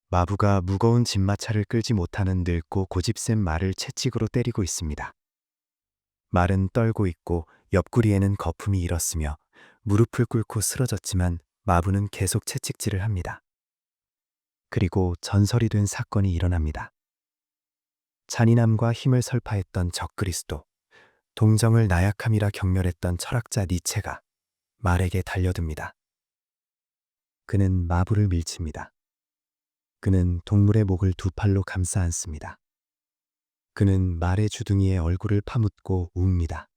마부가 무거운 진마차를 끌지 못하는 늙고 고집센 말을 채찍으로 때리고 있습니다. 말은 떨고 있고 옆구리에는 거품이 일었으며 무릎을 꿇고 쓰러졌지만 마부는 계속 채찍질을 합니다. 그리고 전설이 된 사건이 일어납니다. 잔인함과 힘을 설파했던 적그리스도, 동정을 나약함이라 경멸했던 철학자 니체가 말에게 달려듭니다. 그는 마부를 밀칩니다. 그는 동물의 목을 두 팔로 감싸 안습니다. 그는 말의 주둥이에 얼굴을 파묻고 웁니다.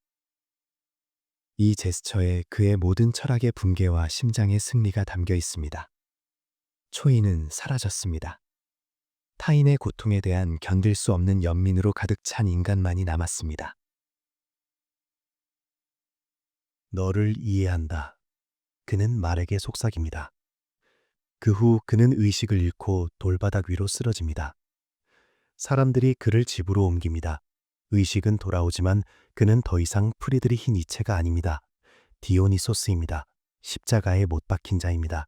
이 제스처에 그의 모든 철학의 붕괴와 심장의 승리가 담겨 있습니다. 초인은 사라졌습니다. 타인의 고통에 대한 견딜 수 없는 연민으로 가득 찬 인간만이 남았습니다. 너를 이해한다. 그는 말에게 속삭입니다. 그 후 그는 의식을 잃고 돌바닥 위로 쓰러집니다. 사람들이 그를 집으로 옮깁니다. 의식은 돌아오지만 그는 더 이상 프리드리히 니체가 아닙니다. 디오니소스입니다. 십자가에 못 박힌 자입니다.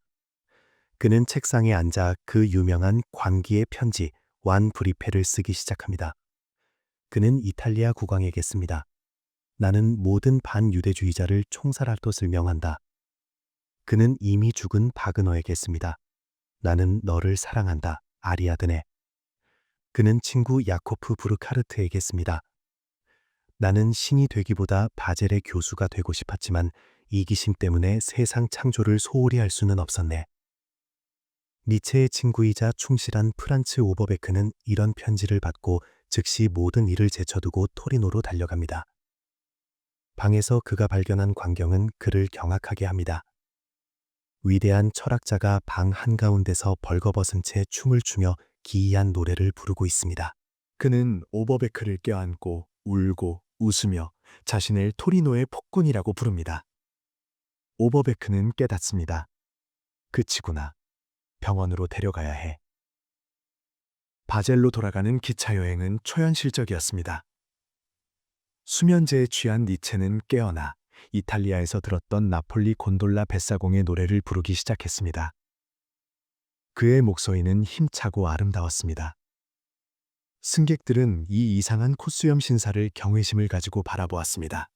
그는 책상에 앉아 그 유명한 광기의 편지 완 브리페를 쓰기 시작합니다. 그는 이탈리아 국왕에게 씁니다. 나는 모든 반유대주의자를 총살할 것을 명한다. 그는 이미 죽은 바그너에게 씁니다. 나는 너를 사랑한다, 아리아드네. 그는 친구 야코프 부르카르트에게 씁니다. 나는 신이 되기보다 바젤의 교수가 되고 싶었지만 이기심 때문에 세상 창조를 소홀히 할 수는 없었네. 니체의 친구이자 충실한 프란츠 오버베크는 이런 편지를 받고 즉시 모든 일을 제쳐두고 토리노로 달려갑니다. 방에서 그가 발견한 광경은 그를 경악하게 합니다. 위대한 철학자가 방 한가운데서 벌거벗은 채 춤을 추며 기이한 노래를 부르고 있습니다. 그는 오버베크를 껴안고 울고 웃으며 자신을 토리노의 폭군이라고 부릅니다. 오버베크는 깨닫습니다. 그치구나. 병원으로 데려가야 해. 바젤로 돌아가는 기차 여행은 초현실적이었습니다. 수면제에 취한 니체는 깨어나 이탈리아에서 들었던 나폴리 곤돌라 뱃사공의 노래를 부르기 시작했습니다. 그의 목소리는 힘차고 아름다웠습니다. 승객들은 이 이상한 코수염 신사를 경외심을 가지고 바라보았습니다.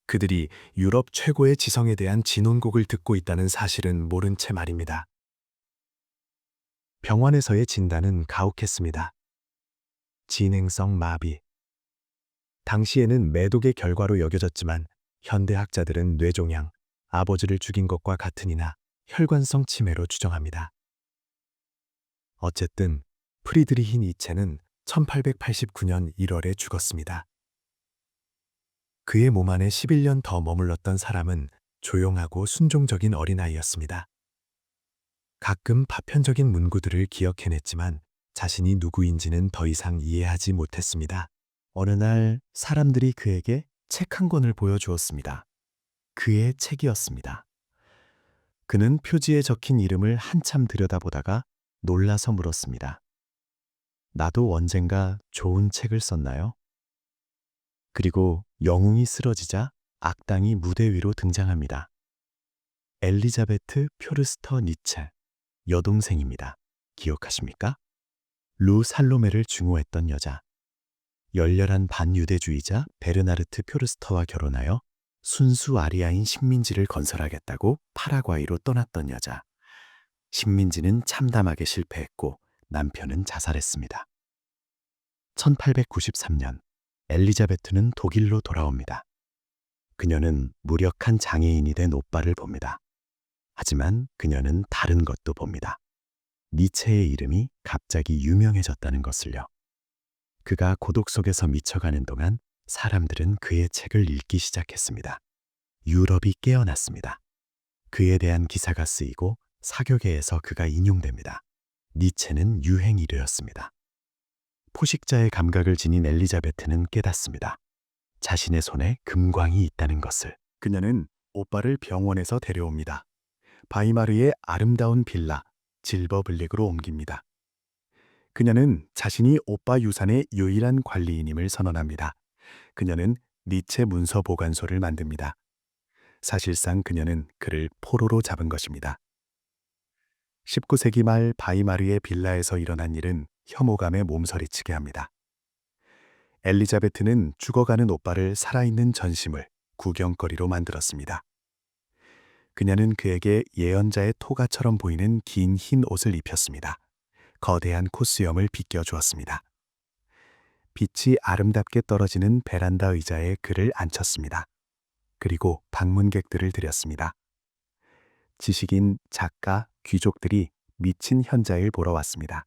그들이 유럽 최고의 지성에 대한 진혼곡을 듣고 있다는 사실은 모른 채 말입니다. 병원에서의 진단은 가혹했습니다. 진행성 마비. 당시에는 매독의 결과로 여겨졌지만 현대학자들은 뇌종양, 아버지를 죽인 것과 같으니나 혈관성 치매로 추정합니다. 어쨌든 프리드리히 니체는 1889년 1월에 죽었습니다. 그의 몸 안에 11년 더 머물렀던 사람은 조용하고 순종적인 어린아이였습니다. 가끔 파편적인 문구들을 기억해냈지만 자신이 누구인지는 더 이상 이해하지 못했습니다. 어느 날 사람들이 그에게 책 한 권을 보여주었습니다. 그의 책이었습니다. 그는 표지에 적힌 이름을 한참 들여다보다가 놀라서 물었습니다. 나도 언젠가 좋은 책을 썼나요? 그리고 영웅이 쓰러지자 악당이 무대 위로 등장합니다. 엘리자베트 퓨르스터 니체, 여동생입니다. 기억하십니까? 루 살로메를 증오했던 여자. 열렬한 반유대주의자 베르나르트 퓨르스터와 결혼하여 순수 아리아인 식민지를 건설하겠다고 파라과이로 떠났던 여자. 식민지는 참담하게 실패했고 남편은 자살했습니다. 1893년 엘리자베트는 독일로 돌아옵니다. 그녀는 무력한 장애인이 된 오빠를 봅니다. 하지만 그녀는 다른 것도 봅니다. 니체의 이름이 갑자기 유명해졌다는 것을요. 그가 고독 속에서 미쳐가는 동안 사람들은 그의 책을 읽기 시작했습니다. 유럽이 깨어났습니다. 그에 대한 기사가 쓰이고 사교계에서 그가 인용됩니다. 니체는 유행이류였습니다. 포식자의 감각을 지닌 엘리자베트는 깨닫습니다. 자신의 손에 금광이 있다는 것을. 그녀는 오빠를 병원에서 데려옵니다. 바이마르의 아름다운 빌라 질버블릭으로 옮깁니다. 그녀는 자신이 오빠 유산의 유일한 관리인임을 선언합니다. 그녀는 니체 문서 보관소를 만듭니다. 사실상 그녀는 그를 포로로 잡은 것입니다. 19세기 말 바이마르의 빌라에서 일어난 일은 혐오감에 몸서리치게 합니다. 엘리자베트는 죽어가는 오빠를 살아있는 전심을 구경거리로 만들었습니다. 그녀는 그에게 예언자의 토가처럼 보이는 긴 흰 옷을 입혔습니다. 거대한 콧수염을 빗겨주었습니다. 빛이 아름답게 떨어지는 베란다 의자에 그를 앉혔습니다. 그리고 방문객들을 들였습니다. 지식인, 작가, 귀족들이 미친 현자를 보러 왔습니다.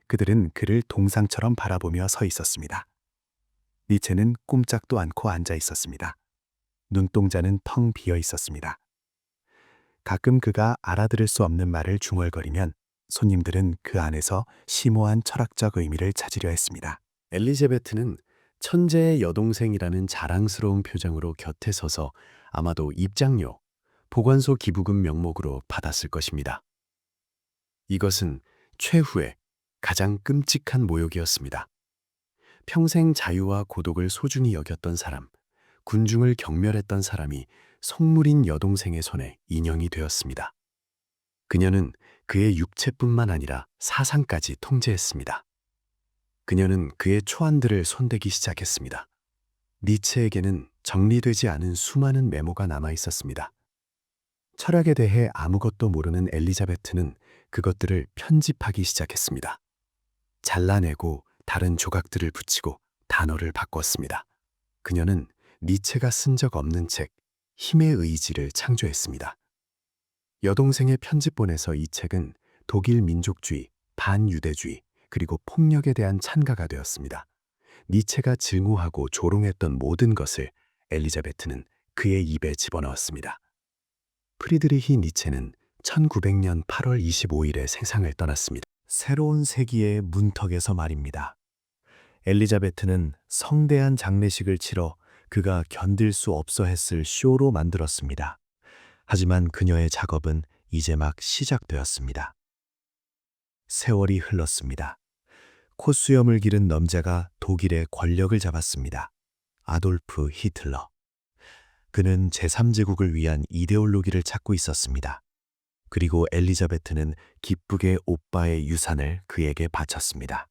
그들은 그를 동상처럼 바라보며 서 있었습니다. 니체는 꼼짝도 않고 앉아 있었습니다. 눈동자는 텅 비어 있었습니다. 가끔 그가 알아들을 수 없는 말을 중얼거리면 손님들은 그 안에서 심오한 철학적 의미를 찾으려 했습니다. 엘리자베트는 천재의 여동생이라는 자랑스러운 표정으로 곁에 서서 아마도 입장료, 보관소 기부금 명목으로 받았을 것입니다. 이것은 최후의 가장 끔찍한 모욕이었습니다. 평생 자유와 고독을 소중히 여겼던 사람, 군중을 경멸했던 사람이 속물인 여동생의 손에 인형이 되었습니다. 그녀는 그의 육체뿐만 아니라 사상까지 통제했습니다. 그녀는 그의 초안들을 손대기 시작했습니다. 니체에게는 정리되지 않은 수많은 메모가 남아 있었습니다. 철학에 대해 아무것도 모르는 엘리자베트는 그것들을 편집하기 시작했습니다. 잘라내고 다른 조각들을 붙이고 단어를 바꿨습니다. 그녀는 니체가 쓴 적 없는 책, 힘의 의지를 창조했습니다. 여동생의 편집본에서 이 책은 독일 민족주의, 반유대주의, 그리고 폭력에 대한 찬가가 되었습니다. 니체가 증오하고 조롱했던 모든 것을 엘리자베트는 그의 입에 집어넣었습니다. 프리드리히 니체는 1900년 8월 25일에 세상을 떠났습니다. 새로운 세기의 문턱에서 말입니다. 엘리자베트는 성대한 장례식을 치러 그가 견딜 수 없어 했을 쇼로 만들었습니다. 하지만 그녀의 작업은 이제 막 시작되었습니다. 세월이 흘렀습니다. 콧수염을 기른 남자가 독일의 권력을 잡았습니다. 아돌프 히틀러. 그는 제3제국을 위한 이데올로기를 찾고 있었습니다. 그리고 엘리자베트는 기쁘게 오빠의 유산을 그에게 바쳤습니다.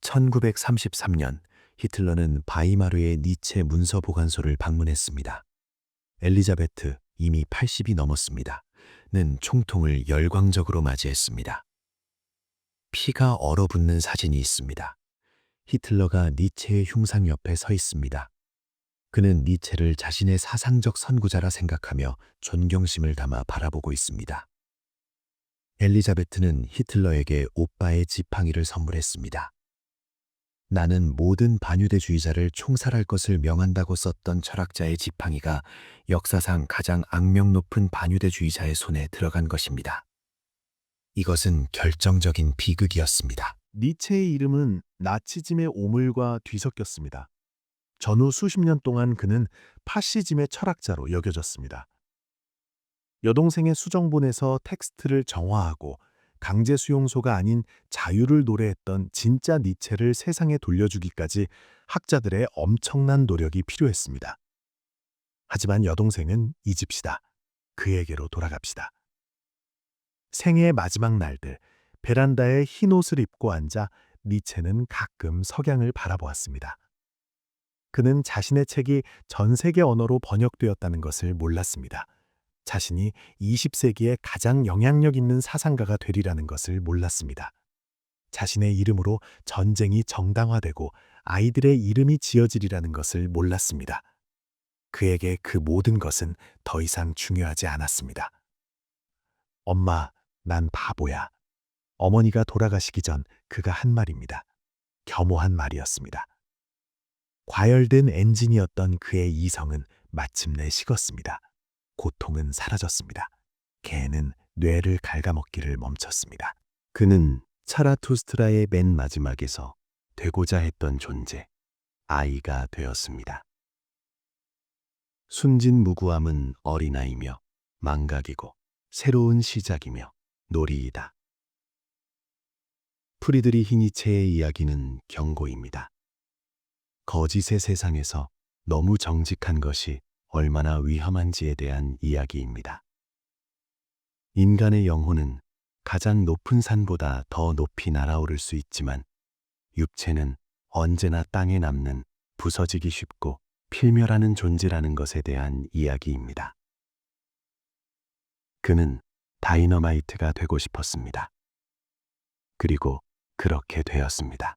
1933년 히틀러는 바이마르의 니체 문서 보관소를 방문했습니다. 엘리자베트, 이미 80이 넘었습니다. 는 총통을 열광적으로 맞이했습니다. 피가 얼어붙는 사진이 있습니다. 히틀러가 니체의 흉상 옆에 서 있습니다. 그는 니체를 자신의 사상적 선구자라 생각하며 존경심을 담아 바라보고 있습니다. 엘리자베트는 히틀러에게 오빠의 지팡이를 선물했습니다. 나는 모든 반유대주의자를 총살할 것을 명한다고 썼던 철학자의 지팡이가 역사상 가장 악명 높은 반유대주의자의 손에 들어간 것입니다. 이것은 결정적인 비극이었습니다. 니체의 이름은 나치즘의 오물과 뒤섞였습니다. 전후 수십 년 동안 그는 파시즘의 철학자로 여겨졌습니다. 여동생의 수정본에서 텍스트를 정화하고 강제 수용소가 아닌 자유를 노래했던 진짜 니체를 세상에 돌려주기까지 학자들의 엄청난 노력이 필요했습니다. 하지만 여동생은 잊읍시다. 그에게로 돌아갑시다. 생애의 마지막 날들, 베란다에 흰 옷을 입고 앉아 니체는 가끔 석양을 바라보았습니다. 그는 자신의 책이 전 세계 언어로 번역되었다는 것을 몰랐습니다. 자신이 20세기에 가장 영향력 있는 사상가가 되리라는 것을 몰랐습니다. 자신의 이름으로 전쟁이 정당화되고 아이들의 이름이 지어지리라는 것을 몰랐습니다. 그에게 그 모든 것은 더 이상 중요하지 않았습니다. 엄마, 난 바보야. 어머니가 돌아가시기 전 그가 한 말입니다. 겸허한 말이었습니다. 과열된 엔진이었던 그의 이성은 마침내 식었습니다. 고통은 사라졌습니다. 개는 뇌를 갉아먹기를 멈췄습니다. 그는 차라투스트라의 맨 마지막에서 되고자 했던 존재, 아이가 되었습니다. 순진무구함은 어린아이며 망각이고 새로운 시작이며 놀이이다. 프리드리히 니체의 이야기는 경고입니다. 거짓의 세상에서 너무 정직한 것이 얼마나 위험한지에 대한 이야기입니다. 인간의 영혼은 가장 높은 산보다 더 높이 날아오를 수 있지만 육체는 언제나 땅에 남는 부서지기 쉽고 필멸하는 존재라는 것에 대한 이야기입니다. 그는 다이너마이트가 되고 싶었습니다. 그리고 그렇게 되었습니다.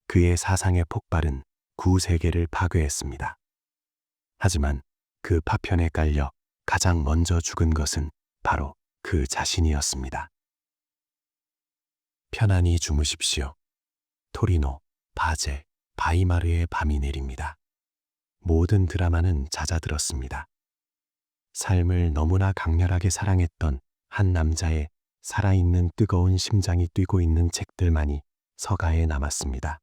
그의 사상의 폭발은 구세계를 파괴했습니다. 하지만 그 파편에 깔려 가장 먼저 죽은 것은 바로 그 자신이었습니다. 편안히 주무십시오. 토리노, 바제, 바이마르의 밤이 내립니다. 모든 드라마는 잦아들었습니다. 삶을 너무나 강렬하게 사랑했던 한 남자의 살아있는 뜨거운 심장이 뛰고 있는 책들만이 서가에 남았습니다.